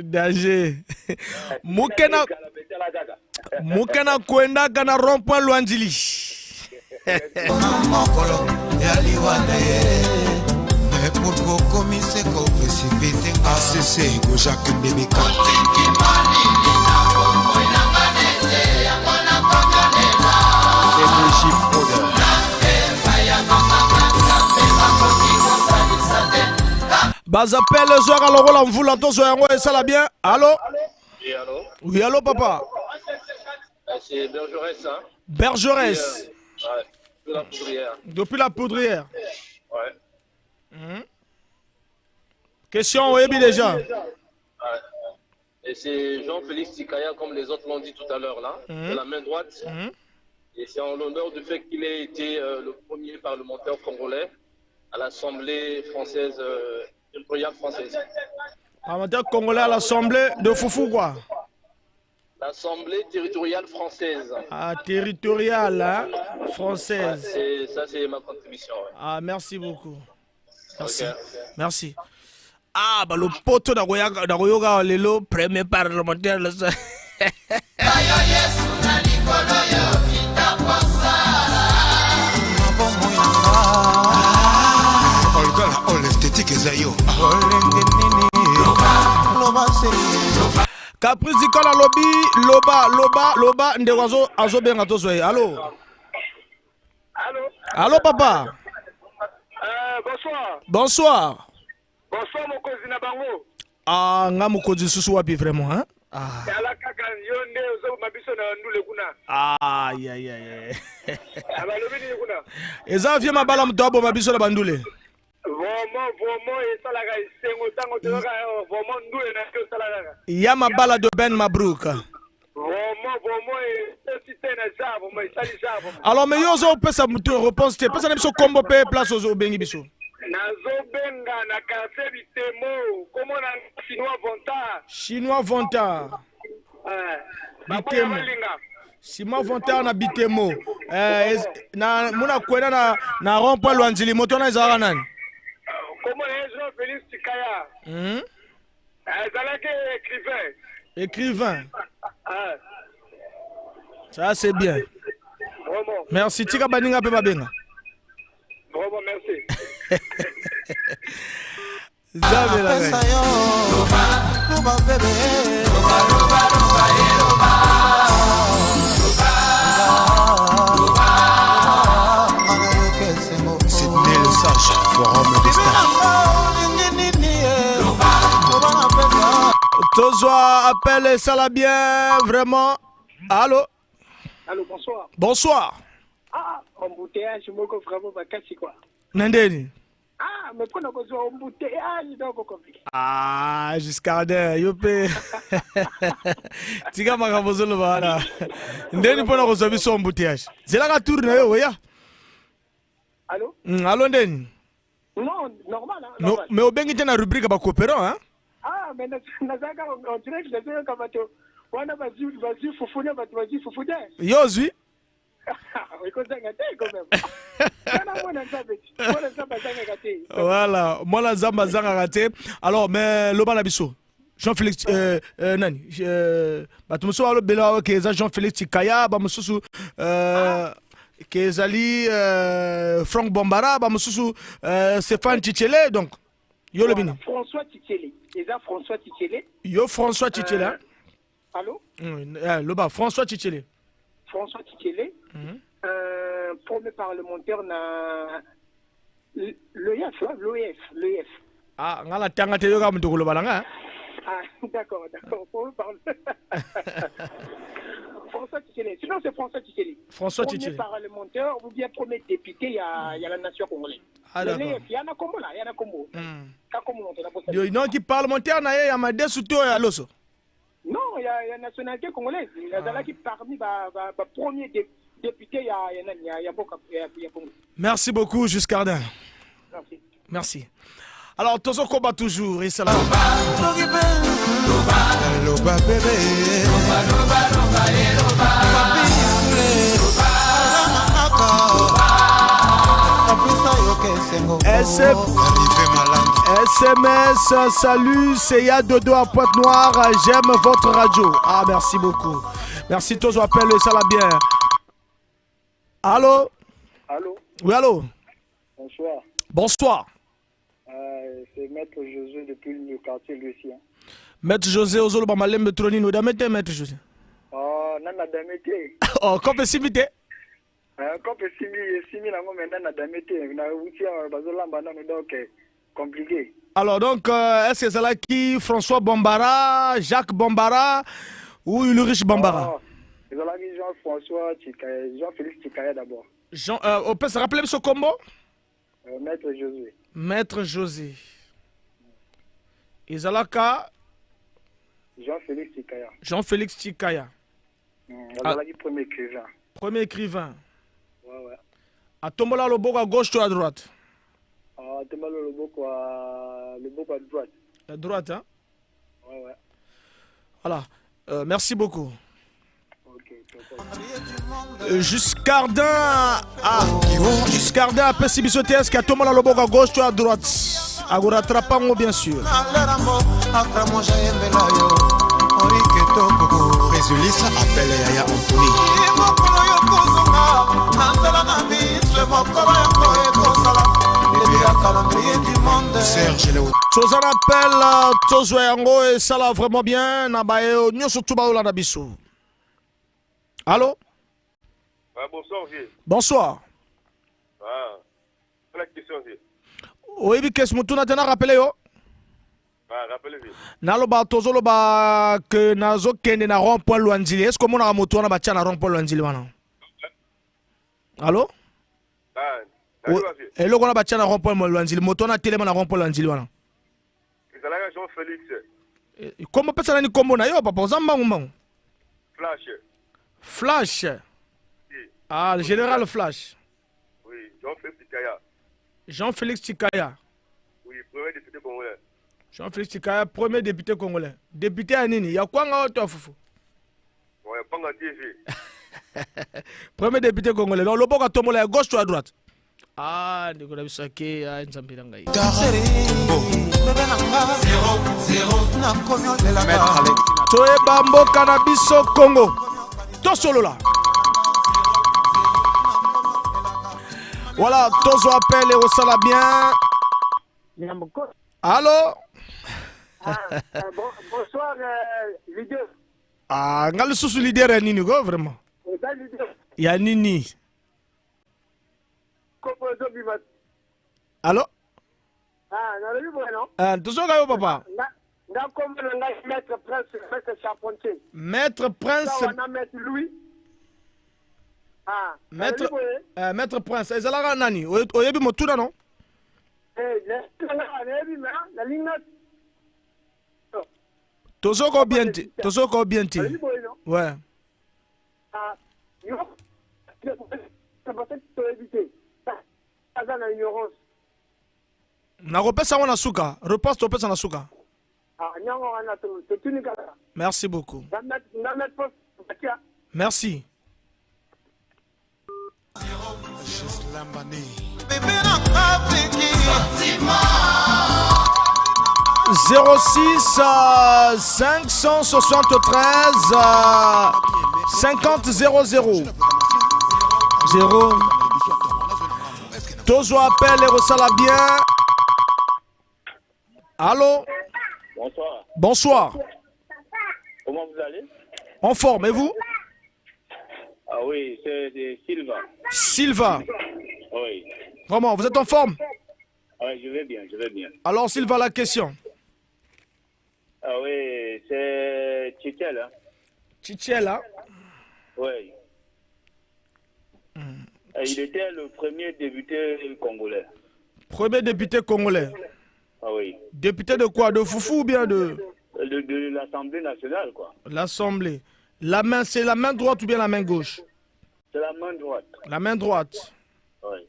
Danger. Mukena kwenda kana rond-point Luanjili. Mais pour beaucoup, c'est qu'on précipite. ACC, Jacques Mbemika. Bazapel le soir à l'euro la mvula tozo yango et ça la bien. Allô? Oui, allô? Oui, allô papa? C'est Bergerès, hein? Bergerès. Ouais, depuis la Poudrière. Depuis la Poudrière. Ouais. Question, oui, déjà. Ouais. Et c'est Jean-Félix Tikaya, comme les autres l'ont dit tout à l'heure, là, de la main droite. Et c'est en l'honneur du fait qu'il ait été le premier parlementaire congolais à l'Assemblée française, territoriale française. Parlementaire congolais à l'Assemblée de Foufou, quoi? L'Assemblée territoriale française. Ah, territoriale, hein? Française. Ouais, ça, c'est ma contribution. Ouais. Ah, merci beaucoup. Merci. Okay. Merci. Ah, bah le poteau d'Agoyoga, le premier parlementaire. Caprice Zikola lobby, loba, ndewazo azo benga tozoe. Allô? Allô papa? Bonsoir. Bonsoir. Bonsoir mon cousin Nabango. Ah, nga mukozi susu wapi vraiment, hein? Ah. Ala kaka yonde ozo mabiso na ndule kuna. Ah, ya. Abalobi ni kuna. Eza vie mabala mtobo mabiso na bandule. Vraiment esalaka isengo tango toka vraiment ndule na ko salaka. Ya mabala de Ben Mabrouk. Vraiment c'est na jabo mais sali jabo. Alors mais yo zo pesa mutu réponse te pesa na biso kombo pe place ozo bengi biso. Nazobenga na café Bitemo, comment na Chinois Vonta. Bitemo. Chinois Vonta na Bitemo. Na muna kwenda na rond-point Luanjili moto na ezara nani? Comment est Jean-Félix Tikaya? Zalake écrivain. Ça c'est bien. Vraiment. Merci Tika baninga pe babenga. Vraiment merci. Sidney le sage, forum des Tozoa appelle ça la bien vraiment. Allô? Allô, bonsoir. Bonsoir. Ah, embouteillage, moko vraiment bakasi quoi. Nandeni. Ah, mais quand on a embouteillage, donc compliqué. Ah, Giscardin, yope. Tika makabozolo bana. Ndeni pona ko zobi so embouteillage. Zela ka tourne yo ya. Allô? Allô Ndeni. Non, normal hein. No, mais obengi tena rubrique ba coopérant hein. Ah, mais nazaka on dirait que les gens comme bato. Wana bazi fufunya bato bazi fufunya. Yo zui. Voilà, moi la zamba zanga raté. Alors mais le balabiso. Jean-Félix nani batumuso alo bela ke Jean-Félix Tikaya ba mususu ke zali Franck Bombara ba mususu Stéphane Tchitchele donc yo le bini. François Tchitchele. Eza François Tchitchele. Yo François Tchitchele. Allô? Le bas François Tchitchele. François Tchitchele. Premier parlementaire na l'OEF. Ah, ngala tanga te yoga mutokolo balanga. Ah, d'accord. Pour parler. François Tchitchele. Sinon c'est François Tchitchele. François Tchitchele. Premier parlementaire ou bien premier député il y a la nation congolaise. Ah d'accord. Il y en a Combo là, il y en a Combo. Yo non qui parlementaire na ye ya madesu to ya loso. Non, il y a nationalité congolaise. Il y a qui parmi premier député il y a beaucoup. Merci beaucoup Giscardin. Merci. Merci. Alors Tozo combat toujours et ça là. Loba bébé. SMS, salut, c'est Ya Dodo à Pointe-Noire, j'aime votre radio. Ah, merci beaucoup. Merci, tous, on appelle ça la bien. Allô? Allô? Oui, allô? Bonsoir. Bonsoir. C'est Maître José depuis le quartier Lucien. Maître José, Ozolo Bamalem Betronino, Damete, Maître José. Oh, Nana Damete. Oh, qu'on peut s'imiter? Qu'on peut s'imiter, Nana Damete. Donc, compliqué. Alors, donc, est-ce que c'est là qui François Bombara, Jacques Bombara ou Ulrich Bombara? C'est là qui Jean-François Tikaya, Jean-Félix Tikaya d'abord. On peut se rappeler ce combo? Maître José. Maître José. Izalaka. Jean-Félix Tikaya. Jean-Félix Tikaya. Izalaki premier écrivain. Premier écrivain. Ouais. À Tombola Loboko à gauche ou à droite? À Tombola Loboko à droite. À droite, hein? Ouais. Voilà. Merci beaucoup. Giscardin Giscardin après Sibisoté, est-ce qu'à Tombola Loboko à gauche ou à droite? À vous rattraper, bien sûr. Résulisse appelle Yaya Anthony. Serge Léo. Tous en appellent, tous yango et ça là vraiment bien. Nabaye, nous surtout baoula nabiso. Allô? Bonsoir, vieux. Bonsoir. Ah, la question, vieux. Oui, mais qu'est-ce que tu as rappelé yo? Ah, rappelez-vous. Naloba tozolo ba que nazo kende na rond-point Luanzili. Est-ce que mon na moto na batia na rond-point Luanzili wana? Allô? Et le gona batia na rond-point Luanzili, moto na télé na rond-point Luanzili wana. Ezalaka Jean-Félix. Comment pesa nani kombo na yo papa zamba ngumbangu? Flash. Oui. Ah, le général Flash. Oui, Jean-Félix Tikaya. Jean-Félix Tikaya. Oui, premier député congolais. Jean-Félix Tikaya, premier député congolais. Député à Nini, y'a quoi en toi, Foufou? Ouais, pas en TV. Premier député congolais. Donc, le bon à tomber à gauche ou à droite? Ah, Nicolas Bissake, ah, Nzambirangaï. 0-0. Toé Bambo Cannabiso Congo. Tout solo là. Voilà, tous appellent et au sala bien. Allô? Bonsoir, leader. Ah, ngal sous leader ya nini go vraiment? Ya nini? Allô? Ah, nalali bueno. Ah, tozoka yo papa. Nga kombo na ngai Maître Prince, Maître Charpentier. Maître Prince. Na Maître Louis. Ah, Maître Prince, ezalaka nani? Oyebi motuna non? Tozoko bien ti. Ouais. Na repesa wana suka. Repasse topesa na suka. Merci beaucoup. Merci. 06 573 50 00 0. Tozo appelle et ressala bien. Allô? Bonsoir. Bonsoir. Comment vous allez? En forme, et vous? Ah oui, c'est Silva. Silva. Oui. Comment, vous êtes en forme? Oui, je vais bien, je vais bien. Alors, Silva, la question. Ah oui, c'est Chichela. Chichela? Oui. Il était le premier député congolais. Premier député congolais? Ah oui. Député de quoi? De Foufou ou bien de l'Assemblée nationale, quoi. L'Assemblée. La main, c'est la main droite ou bien la main gauche? C'est la main droite. La main droite. Oui.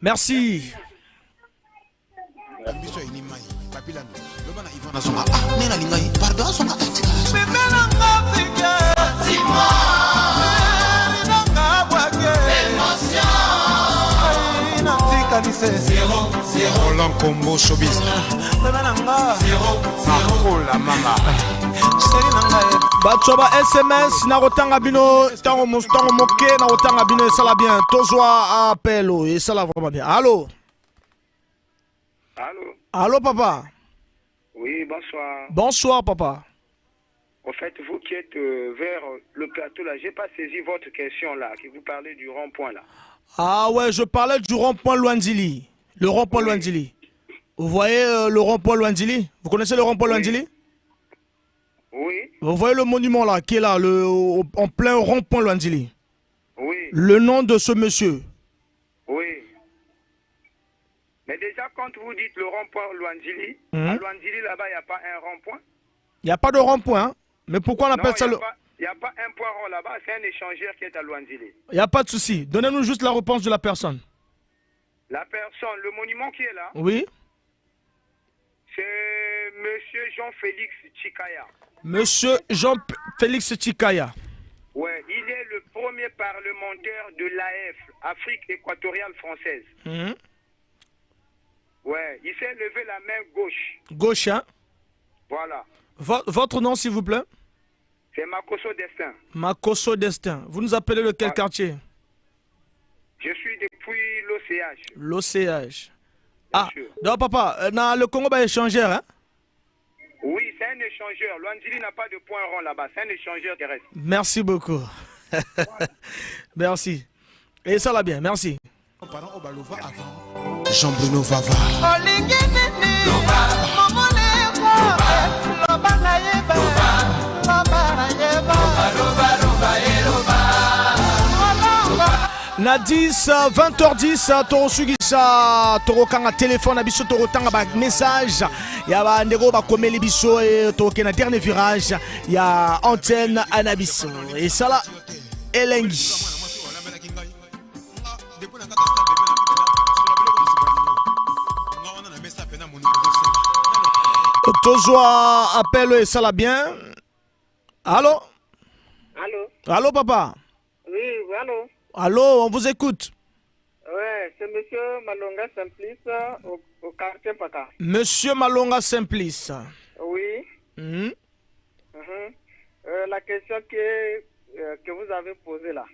Merci. Roland Combo Showbiz. Batsoba SMS na rotanga bino tango moke na rotanga bino ça la bien. Tozwa appel et ça la vraiment bien. Allô? Allô? Allô papa? Oui, bonsoir. Bonsoir papa. En fait, vous qui êtes vers le plateau là, j'ai pas saisi votre question là, qui vous parlez du rond-point là. Ah ouais, je parlais du rond-point Luandili. Le rond-point Luandili. Vous voyez le rond-point Luandili? Vous connaissez le rond-point Luandili? Oui. Vous voyez le monument là, qui est là, en plein rond-point Luandili? Oui. Le nom de ce monsieur? Oui. Mais déjà, quand vous dites le rond-point Luandili, à Luandili là-bas, il n'y a pas un rond-point? Il n'y a pas de rond-point, hein? Mais pourquoi on appelle ça le... Il n'y a pas un point rond là-bas, c'est un échangeur qui est à Luandili. Il n'y a pas de souci. Donnez-nous juste la réponse de la personne. La personne, le monument qui est là? Oui. C'est monsieur Jean-Félix Tchikaya. Monsieur Jean-Félix Tchikaya. Ouais, il est le premier parlementaire de l'AF, Afrique équatoriale française. Ouais, il s'est levé la main gauche. Gauche, hein? Voilà. Votre nom, s'il vous plaît? C'est Makoso Destin. Makoso Destin. Vous nous appelez de quel quartier? Je suis depuis l'OCH. L'OCH. Ah, donc papa, dans le Congo, il échangeur, hein? Oui, c'est un échangeur. Luandili n'a pas de point rond là-bas. C'est un échangeur terrestre. Merci beaucoup. Merci. Et ça va bien, merci. Jean-Bruno Vava. Na 10, 20h10, Torosugisa, Torokanga téléphone, Abisso Torotanga ba message, Yaba Ndego ba komeli biso et Torokena dernier virage, ya antenne Anabiso. Et ça là, Elengi. Tozoa appelle et ça là bien. Allô? Allô? Allô papa? Oui, allô? Allô, on vous écoute. Ouais, c'est monsieur Malonga Simplice au quartier Paka. Monsieur Malonga Simplice. Oui. La question que vous avez posée là.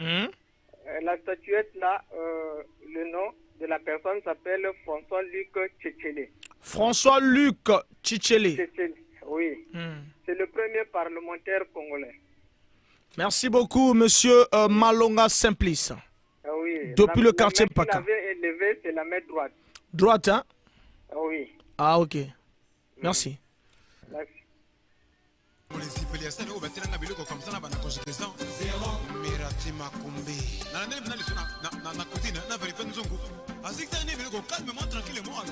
La statuette là, le nom de la personne s'appelle François-Luc Tchétchelé. François-Luc Tchétchelé. Oui. C'est le premier parlementaire congolais. Merci beaucoup, monsieur Malonga Simplice. Oui. Depuis le quartier Paka. La main qu'il avait élevée, c'est la main droite. Droite, hein? Oui. Ah, ok. Merci. Calme-moi tranquillement. 0-0.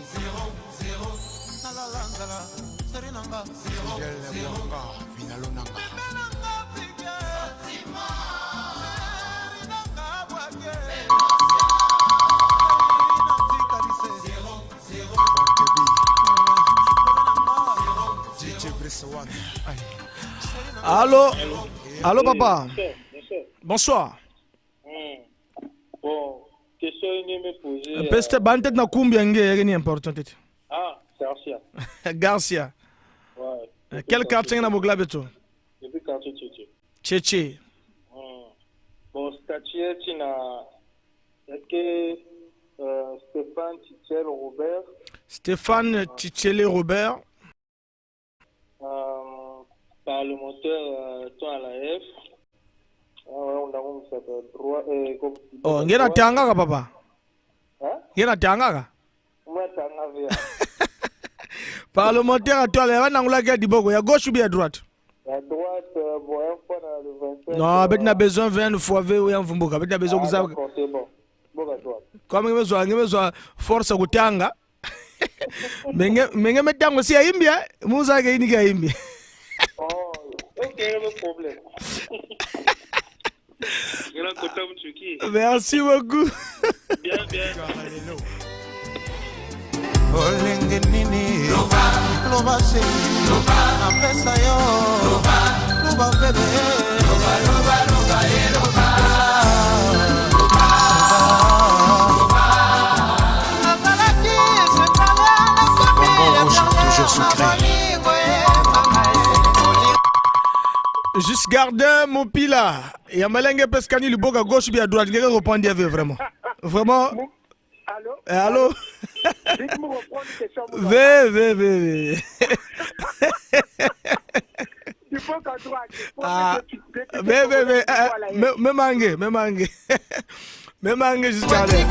Allô? Allô, papa? Bonsoir. Bon, question est me poser. Peste bantet na kumbi est important. Ah, Garcia. Garcia. Ouais. Quel quartier na Moglabeto? Depuis quartier Tchétché. Tchétché. Bon, statut tina. Est-ce que Stéphane Tichel Robert? Stéphane Tichel Robert. Parlementaire toi à la F. On a droit oh, ngena tanga papa. Hein? Ngena tanga. Moi tanga via. Parlementaire toi là na ngula di boko ya gauche ou bien à droite? À droite bon un fois dans le 25. Non, avec na besoin 20 fois ve ou mvumbuka. Avec na besoin que ça. C'est bon. Bon à droite. Comme ngemezo force kutanga. Menge metango si aimbia, muza ke ini ka aimbia. Oh, ok, le problème. Merci beaucoup. Bien, bien. Olenge nini loba se apesa yo loba bebe loba toujours sucré. Juste garder mon pila. Il y a Malenge Pescani, le bog à gauche ou à droite. Il y a répondre vraiment. Vraiment. Allô? Allô? Dites-moi reprendre une question. Vé. Il faut qu'à droite. Ah. Vé. Me mangue. Juste allez.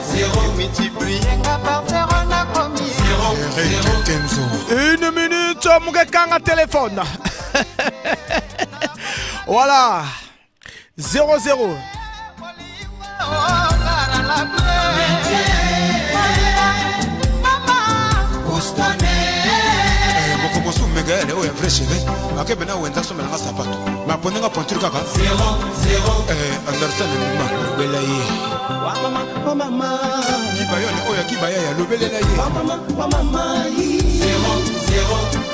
0 multiplié par 0 n'a commis 1 minute, mon gars, téléphone. Voilà. 0-0. Mokobosu megele oya fresh ve akebe na wenda so melanga sapato maponenga pointure kaka 0-0 Anderson Mima bela ye wa mama kibayone oya kibaya ya lobelela ye wa mama 0-0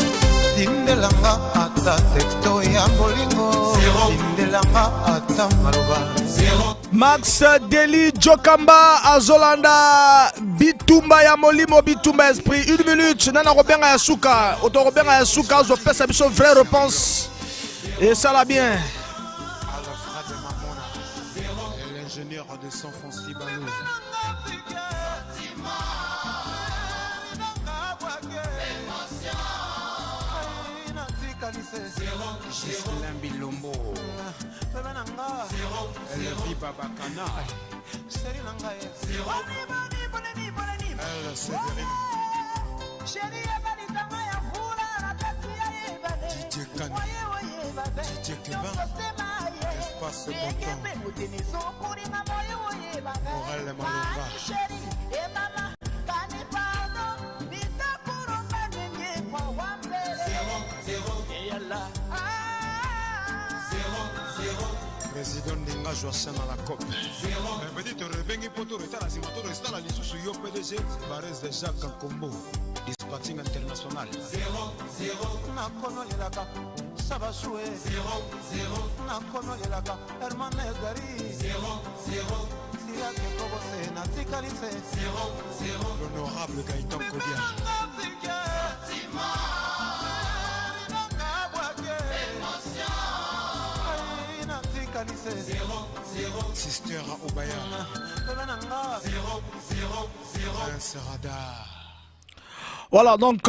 Tindelanga ata texto ya bolingo Tindelanga ata maloba Max Deli Jokamba Azolanda Bitumba ya molimo Bitumba esprit 1 minute Nana Robenga Yasuka Auto Robenga Yasuka Zo pesa biso vraie réponse et ça l'a bien l'ingénieur de son Fonsi Balou Gislain Bilombo Elvi Babakana Elle Séverine Didier Kane Didier Kevin Espace Bonton Morel Malonga Président Ninga Joachim à la COP. Petit rebengi poto retala simato restala lisusu yo PDG Barès de Jacques Combo. Dispatching international. 0-0 na kono lelaka sabasue 0-0 na kono lelaka Hermane Gari 0-0 Sia ke kobose na tikalise 0-0 L'honorable Gaëtan Kodia. Sister Obaya 0-0 Voilà, donc,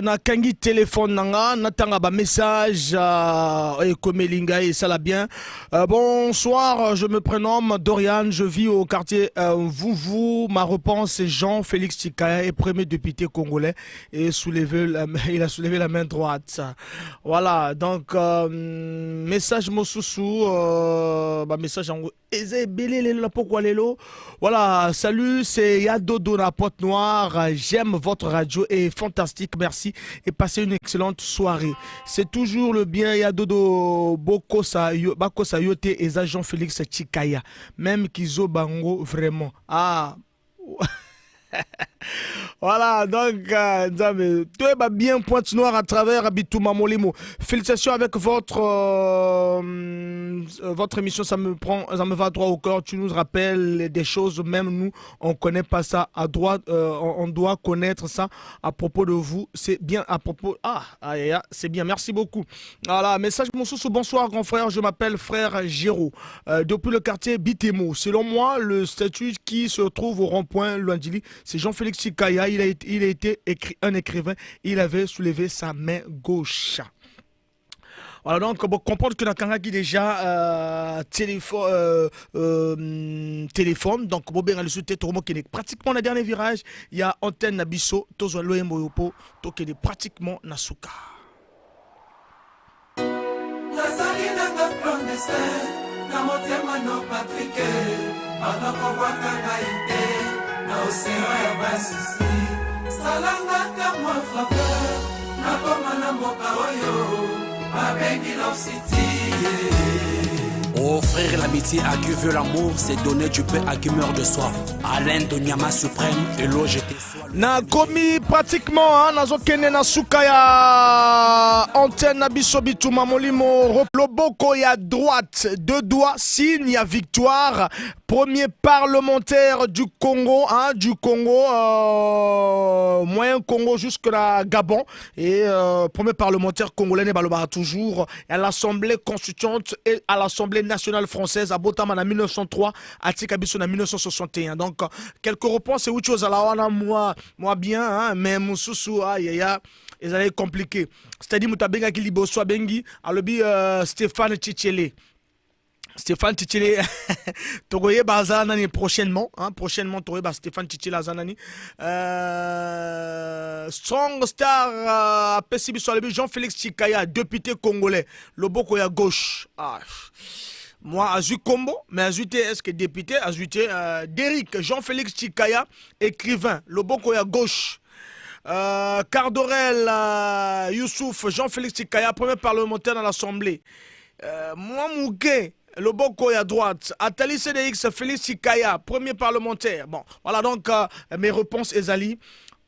na kangi téléphone nanga, natanga ba message, et komelinga et ça la bien. Bonsoir, je me prénomme Dorian, je vis au quartier Vouvou. Ma réponse est Jean-Félix Tchikaya, est premier député congolais et il a soulevé la main droite. Voilà, donc, message Mosusu, message en voilà, salut, c'est Yadodo la Pointe Noire. J'aime votre radio et fantastique, merci et passez une excellente soirée. C'est toujours le bien Yadodo Bakosa Yote et Jean-Félix Tchikaya. Même Kizo Bango, vraiment. Ah. Voilà, donc, tout est bien Pointe Noire à travers Bitouma Molimo. Félicitations avec votre émission, ça me va droit au corps. Tu nous rappelles des choses, même nous, on connaît pas ça à droite, on doit connaître ça à propos de vous. C'est bien à propos. C'est bien, merci beaucoup. Voilà, message mon sous, bonsoir grand frère, je m'appelle frère Géraud, depuis le quartier Bitemo. Selon moi, le statut qui se trouve au rond-point Luandili, c'est Jean-Félix Tchikaya. Il a été un écrivain, il avait soulevé sa main gauche. Voilà, donc, on comprendre que dans Kangaki déjà téléphone, donc, Bobé a le soutien qui est pratiquement le dernier virage. Il y a antenne Nabiso, Tozo Loé Moyopo, qui est pratiquement Nasuka. Salangaka moi faveur, nakoma na mboka oyo, babengi Love City. Offrir l'amitié à qui veut l'amour, c'est donner du pain à qui meurt de soif. Alain de Nyama suprême et l'eau jetée. Na komi pratiquement nazo kene na suka ya antenne na biso bituma molimo loboko ya droite, deux doigts signe ya victoire. Premier parlementaire du Congo, moyen Congo jusque la Gabon et premier parlementaire congolais n'est toujours à l'Assemblée constituante et à l'Assemblée nationale française à Botama en 1903, à Tikabiso en 1961. Donc quelques réponses, c'est autre chose à la wana moi bien, mais Moussoussou ils allaient compliquer. C'est-à-dire Moutabenga qui liboso bengi alobi Stéphane Tchichele. Stéphane Tchichele Togoye Bazanani prochainement Togoye Stéphane Tchichele Azanani Strong Star Pessibi Solebi Jean-Félix Tchikaya député congolais Loboko ya gauche moi Azu Combo mais Azuté est-ce que député Azuté Derrick Jean-Félix Tchikaya écrivain Loboko ya gauche Cardorel Youssouf Jean-Félix Tchikaya premier parlementaire dans l'Assemblée moi Mouké le Boko à droite, Atali CDX, Félix Tchikaya, premier parlementaire. Bon, voilà donc mes réponses, Ezali.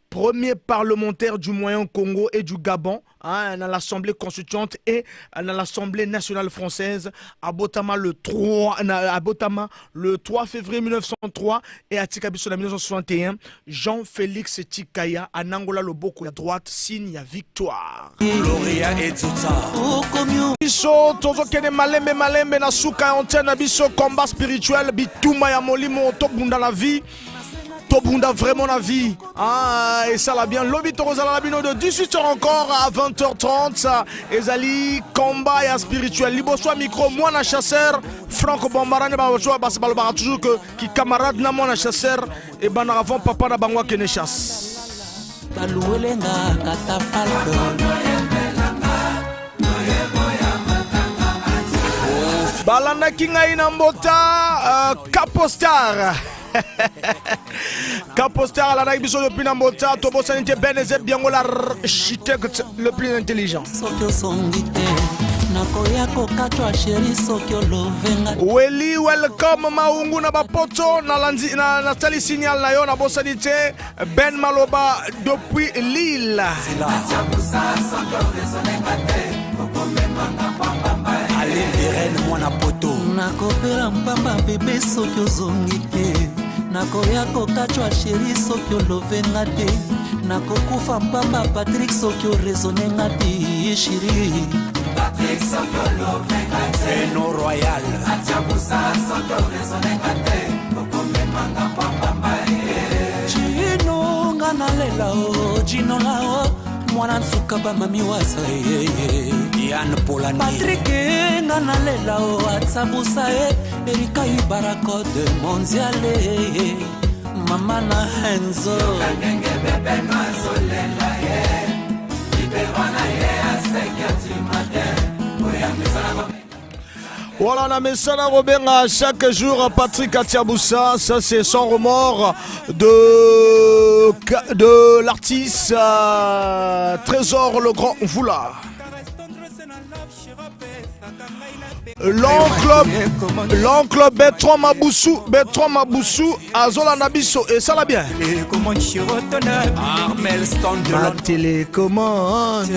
Premier parlementaire du Moyen Congo et du Gabon, dans l'Assemblée constituante et dans l'Assemblée nationale française, à Botama le 3 février 1903 et à Tikabiso en 1961, Jean-Félix Tchikaya, à Nangola le Boko à droite, signe à victoire. Gloria et Tutsa. Biso, Tozo Kene Malembe Nasuka, antenne Biso, combat spirituel, Bitouma ya Molimo, Tobunda la vie. Tobunda vraiment la vie. Et ça l'a bien. Lobby Torozala Labino de 18h encore à 20h30. Ezali, combat et spirituel. Liboso micro, moi na chasseur. Franck Bombarane, toujours que qui camarade na moi na chasseur. Et ben avant papa na bangwa kene chasse. Balanda Kinga Inambota, Capostar. Capostar à la Naïbiso depuis Nambota, Tobo Sanité Benezet Biango l'architecte le plus intelligent. Weli welcome maungu na bapoto na tali signal na yo na bosanité Ben Maloba depuis Lille. Allez Irène mwana poto. Nakopela mpamba bébé soki ozongi te. Nakoya kokachwa chéri soki olovenga te. Nakokufa mpamba Patrick soki orezonenga te chéri. Patrick soki olovenga te. Eno Royal. Atiabusa soki orezonenga te. Okomemanga pamba mbaye. Chino nga nalela o jinolao mwana nsuka bamami wasa Yann Polani Patrick ngana lelao atsabusa Erika Ibarako de Mondiale Mama na Henzo Kangenge bebe noazo lela Liberona aseka du matin Oya misala. Voilà, on a mis ça Robenga chaque jour. Patrick Atiaboussa, ça c'est sans remords de l'artiste Trésor le Grand Voula. L'oncle Bertrand Maboussou, Azola Nabiso, et ça l'a bien. Armel Stone de la télécommande.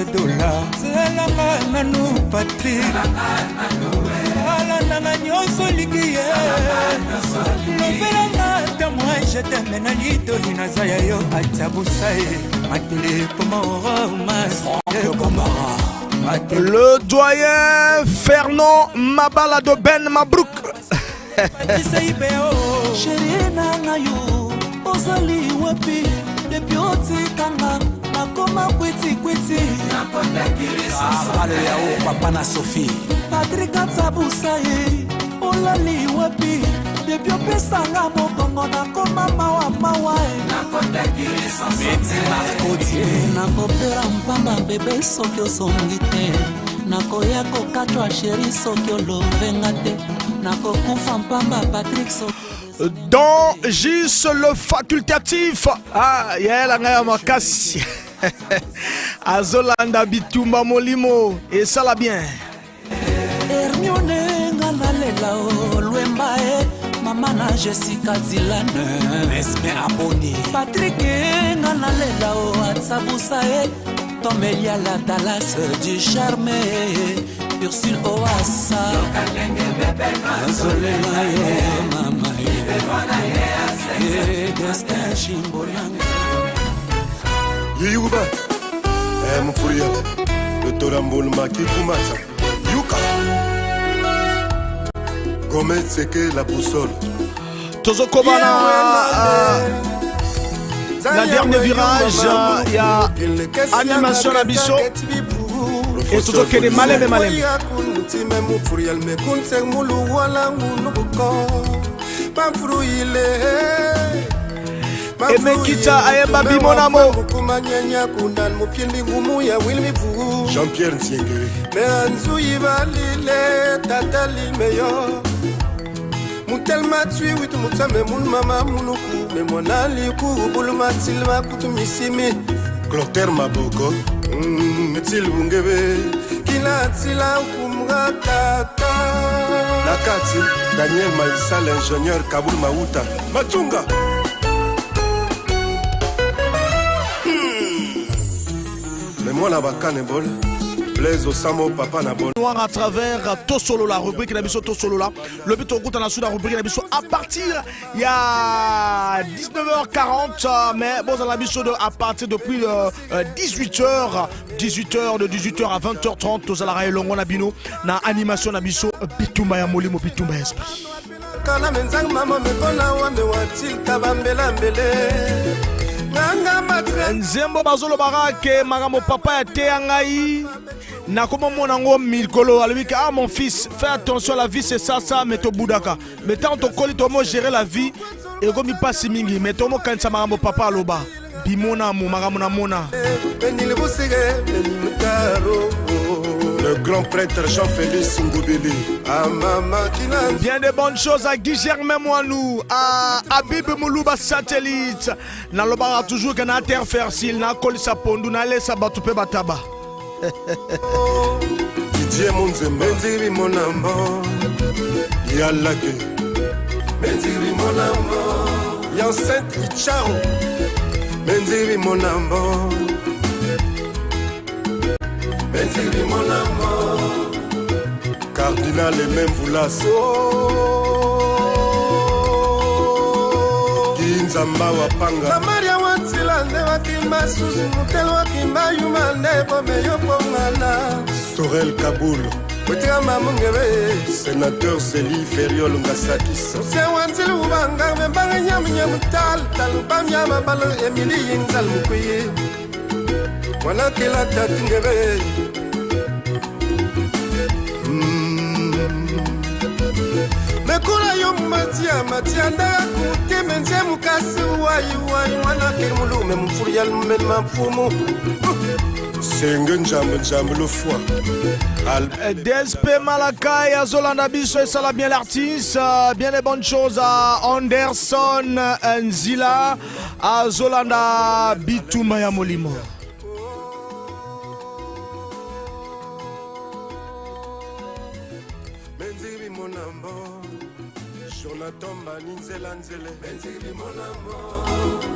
Le doyen Fernand Mabala de Ben Mabrouk. Papa na Sophie Patrick Atsabusaye Olali wapi Depuis pesanga mokongo na koma mawa nakopera mpamba bebe soki osongi te nakoya kokatwa sheri soki olovenga te nakokufa mpamba Patrick Dans Gis le facultatif. Ah, Yael Ngaya Makasi. Azolanda Bitumba Molimo. Et ça l'a bien. Hermione nganalela olwembae Mama na Jessica Zilane Esme Aboni Patrick nganalela Atsabusae Tomelia la Dallas du charme Ursule Oasa Azolela mama Destin Chimbolanga Yuba Mfuria Le Torambol Maki Kumasa Yuka Gomez Seke la boussole Tozo Kobana la dernière virage, il y a animation à Bisso et Tozo Kene Malem et Malem. Et Mekita Ayemba Bimonamo Jean-Pierre Nsiengere Mutelma tui witu mutame mun mama munuku me monali ku bulma tilma kutumisimi Clotaire Maboko metil bungebe kila tila kumratata Nakati Daniel Maïssa l'ingénieur Kaboul Maouta Matunga Mais moi la bakane bol Blaise Osamo Papa Nabol. Noir à travers Tosolo, la rubrique Nabiso Tosolo là. Le but au goût dans la sous la rubrique Nabiso à partir il y a 19h40 mais bon dans la Nabiso à partir depuis 18h de 18h à 20h30 tous à la raille longo Nabino na animation Nabiso Bitumba ya Molimo Bitumba esprit. Kana menzang mama mekola wa mewatil tabambela mbele. Nzembo bazolo barake magamo papa ya teangai na comment mon ango milkolo alibika ah mon fils fais attention la vie c'est ça mais to budaka mais tant to koli to mo gérer la vie et comme il passe mingi mais to mo kansa magamo papa aloba bimona mo magamo na mona le grand prêtre Jean-Félix Ngoubili. Bien de bonnes choses à Guy Germain Moinou, à Abib Moulouba Satellite. Na lobara toujours que na terre fertile, na kolisa pondu, na lesa batupe bataba. Didier Monze Menziri mon amant, Yalake Menziri mon amant, Yancent Icharo Menziri mon amant. Benziri mon amour Cardinal et même Voulasso Ginzamba Wapanga Maria Watsila nde wakimba susu mutel wakimba yuma nde pomeyo pongana Sorel Kaboul Wetika mamungebe Sénateur Zélie Feriol Ngasakis Ose wantil ubanga Mbanga nyam nyam tal tal Bam yama balo Emily Yinzal Mukwe Mwana kela tatingebe Mekula yo matia ndaya kute menje mukasi wai Mwana kela mulume mfuru ya lumeni mapfumu Senge njambe le foie DSP Malakai à Zolanda Biso et ça l'a bien l'artiste, bien les bonnes choses à Anderson Nzila à Zolanda Bitumaya Molimo.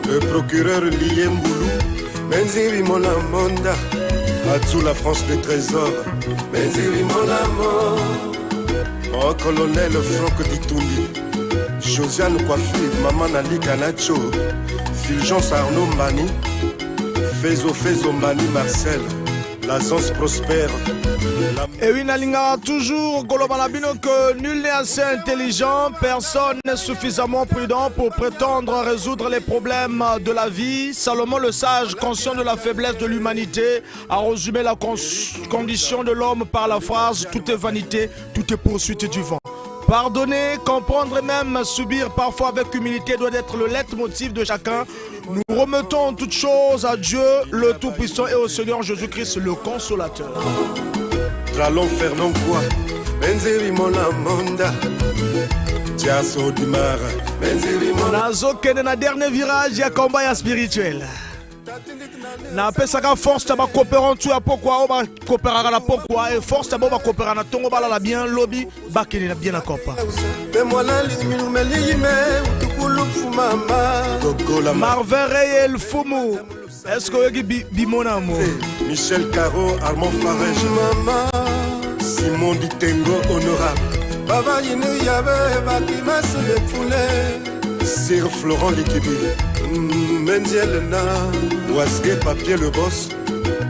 Le procureur Liemboulou Menziri mon amonda Atsou la France des trésors Menziri mon amour Oh colonel Franck Ditoundi Josiane Coiffure Maman Nali Canacho Fulgence Arnaud Mbani Fezo Mbani Marcel L'Azance prospère. Et oui, Nalinga, toujours Golobalabino que nul n'est assez intelligent, personne n'est suffisamment prudent pour prétendre résoudre les problèmes de la vie. Salomon le sage, conscient de la faiblesse de l'humanité, a résumé la condition de l'homme par la phrase « Tout est vanité, tout est poursuite du vent ». Pardonner, comprendre et même subir parfois avec humilité doit être le leitmotiv de chacun. Nous remettons toutes choses à Dieu, le Tout-Puissant, et au Seigneur Jésus-Christ, le Consolateur. Allons faire non quoi, Benzeri mon amonda, Tiaso Dimara, Benzeri mon Nazo kene na dernier virage ya combat ya spirituel. Na pesaka force ta ba coopérant tu a pourquoi on va coopérer na pourquoi et force ta ba coopérer na tongo bala la bien lobby ba kene na bien na copa. Marvin Reyel Fumu. Est-ce que Bimona mo Michel Caro, Armand Farage, Maman Simon Ditengo, honorable Baba Yine Yabe, Bakima Solepoulet Sir Florent Likibi Mendielena Ouasgue Papier le boss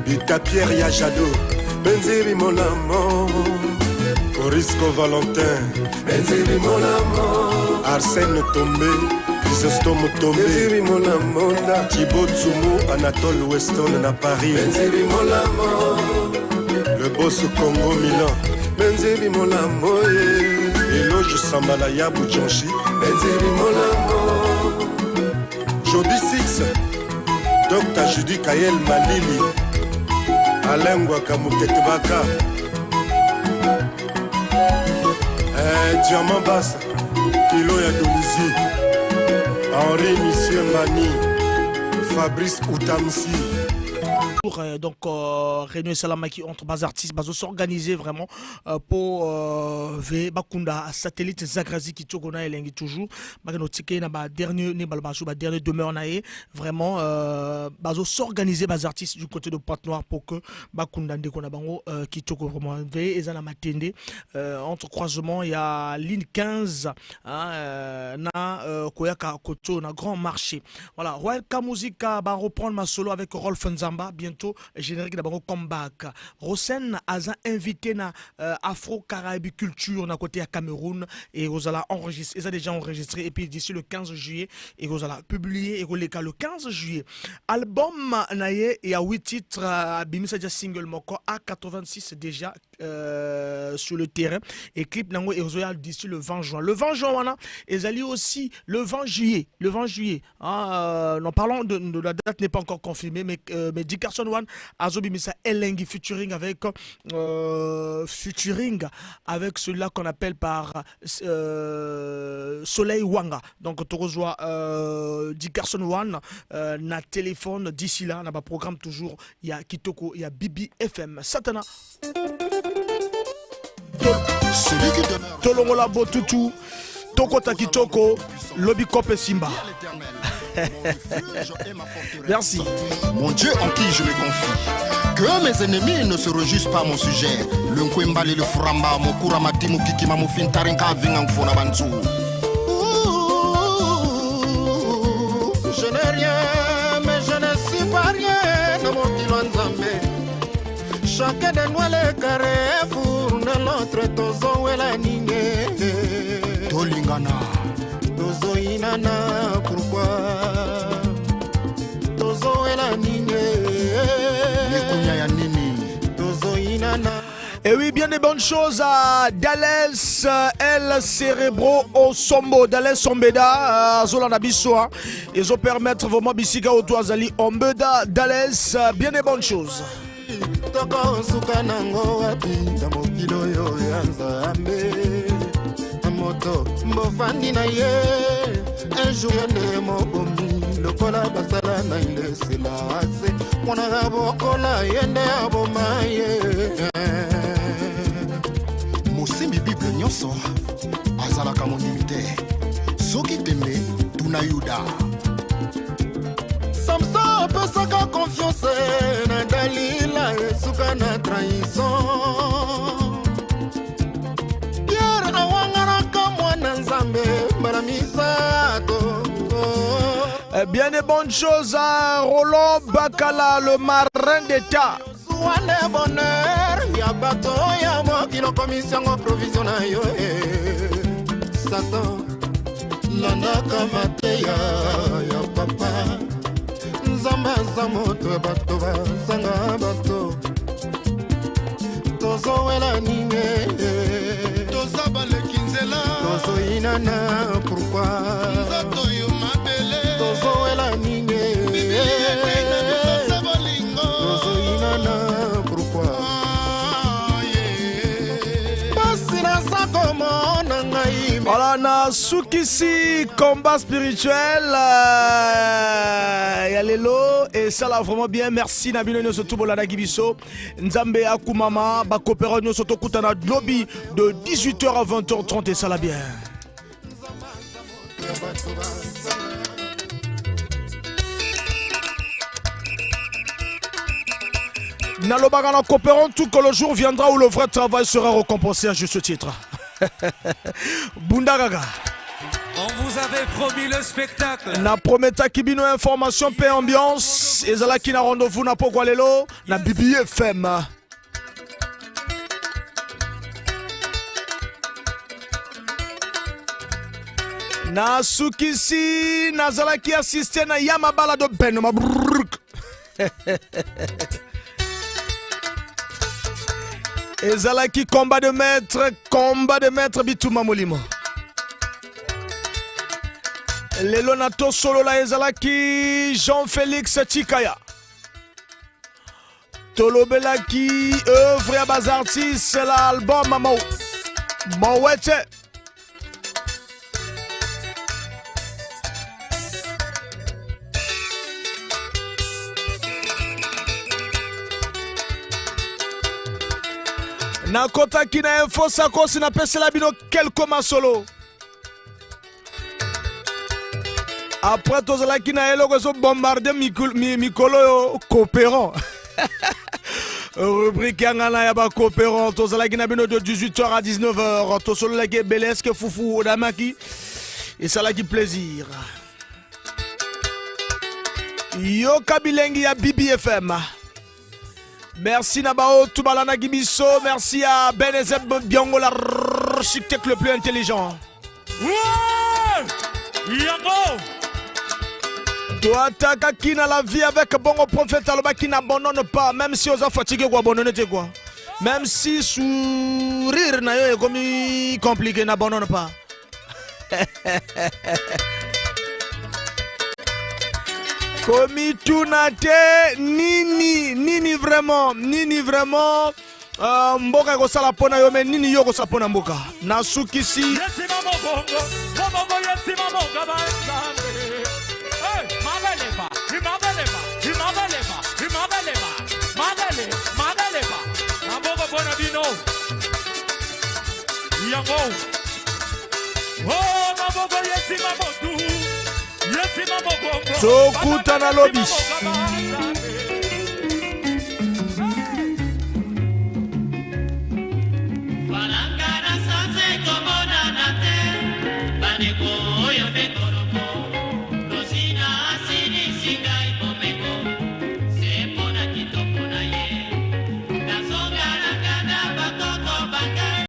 Bita Pierre Yajado Benzeri mon amant Corisco Valentin Benzeri mon amant Arsène Tombé Chrysostome Tombé Benzeri mon amant Thibaut Tsumu Anatole Weston à Paris Benzeri mon amant Le boss Congo Milan Benzeri mon amant Eloge Sambalaya Boudjanchi Benzeri mon amant Jody Six Dr Judy Kayel Malili Alain Wakamutetbaka Diamant Basse Kilo ya Dolizi Henri Monsieur Mani Fabrice Outamsi. Donc Réunion Salamaki entre bas artistes bazo s'organiser vraiment pour Bakunda satellite Zagrazi qui tokona elengi toujours bagano tike na ba dernier ne balbasu ba dernier demeure naé vraiment bazo s'organiser bas artistes du côté de Pointe-Noire pour que Bakunda ndekona bango qui toko vraiment ve ezana matende entre croisement il y a ligne 15 na Koyaka Koto na grand marché. Voilà, Royal Kamuzika va reprendre ma solo avec Rolf Nzamba bientôt générique d'abord comeback. Rosen Aza invité na Afro-Caraïbe culture na côté à Cameroun et Rosala enregistré, ils ont déjà enregistré et puis d'ici le 15 juillet et Rosala publié et Roleka le 15 juillet. Album naye il y a 8 titres bimisa déjà single moko à 86 déjà sur le terrain et clip nango et Rosoya d'ici le 20 juin. Le 20 juin wana ils allaient aussi le 20 juillet. Non parlons de la date n'est pas encore confirmée mais Dick Carson One Azobi Misa Elengi featuring avec celui-là qu'on appelle par Soleil Wanga. Donc tu reçois Dick Carson One na téléphone d'ici là, on a un programme toujours, il y a Kitoko, il y a Bibi FM. Satana. Tolongola Botutu, Toko Takitoko, Lobby Kope Simba. Merci. Mon Dieu en qui je me confie. Que mes ennemis ne se réjouissent pas mon sujet. Le Nkwembali, le Framba, mon Kuramati, mon Kikima, mon Fintarinka, Vingang Fonabantu. Je n'ai rien, mais je ne suis pas rien. Dans mon Kilonzambe. Chacun de nous les carrés, pour l'autre, Tozo et la Nigne. Tolingana. Tozo Inana, pourquoi? Tozo et la Nigne. Et oui, bien des bonnes choses à Dalès El Cerebro au Sombo. Dalès Ombeda, Zolanda Bissoa. Ils ont permettre vraiment Bissika au Toazali Ombeda. Dalès, bien des bonnes choses. Toko sukanango wapi tamokilo yo yanzambe amoto mbofandi na ye un jour yende mobomi lokola basala na ilesela ase mwana bokola yende abomaye mosimbi bible nyonso azalaka monimite soki teme tuna yuda Samson pesaka confiance na Dalila esuka na trahison Pierre awangaraka mwana nzambe baramisato Bien des bonnes choses à Roland Bakala, le marin d'État. Souane bonheur ya bato ya mokilo commission provision na yo Satan landaka mateya ya papa Zamba zamoto bato bazanga bato Tozo wela nime Toza balekinzela Tozo inana pourquoi Nzato yo mabele Tozo wela nime Tozo inana pourquoi Basina sako mona ngai Voilà, na Sukisi, combat spirituel. Il y a Lelo et ça là vraiment bien. Merci Nabino Nyosoto Bolada Gibiso. Nzambe Akumama, Bakopero Nyosoto Kutana lobby de 18h à 20h30 et ça là bien. Nalobagana coopérons tout que le jour viendra où le vrai travail sera récompensé à juste titre. Bundagaga. On vous avait promis le spectacle. Na prometa kibino information paix ambiance. Ezala ki na rendez-vous na pokwa lelo na Bibi FM. Na Sukisi nazala ki assisté na Yamabala de Ben Mabruk. Ezalaki combat de maître Bituma Molimo. Lelo nato solo la ezalaki Jean-Félix Chikaya. Tolobelaki œuvre à bas artistes l'album Mamo. Mawete. Nakota qui na info sako si na pese la bino quelques masolo. Après tous la qui na elo ko bombarder mikolo coopérant. Rubrique ngana ya ba coopérant tous la qui na bino de 18h à 19h. Tous la qui belesque foufou odamaki. Et ça la qui plaisir. Yo kabilengi ya Bibi FM. Merci Nabao Toubalana Gibiso. Merci à Benezeb Biongo, l'architecte le plus intelligent. Toi, t'as qui dans la vie avec bon prophète Aloba qui n'abandonne pas, même si on a fatigué ou abandonné, tu quoi. Même si sourire n'a comme compliqué, n'abandonne pas. Komi tunate nini vraiment mboka ko sala pona yo mais nini yo ko sapona mboka na Sukisi Tokuta na lobby.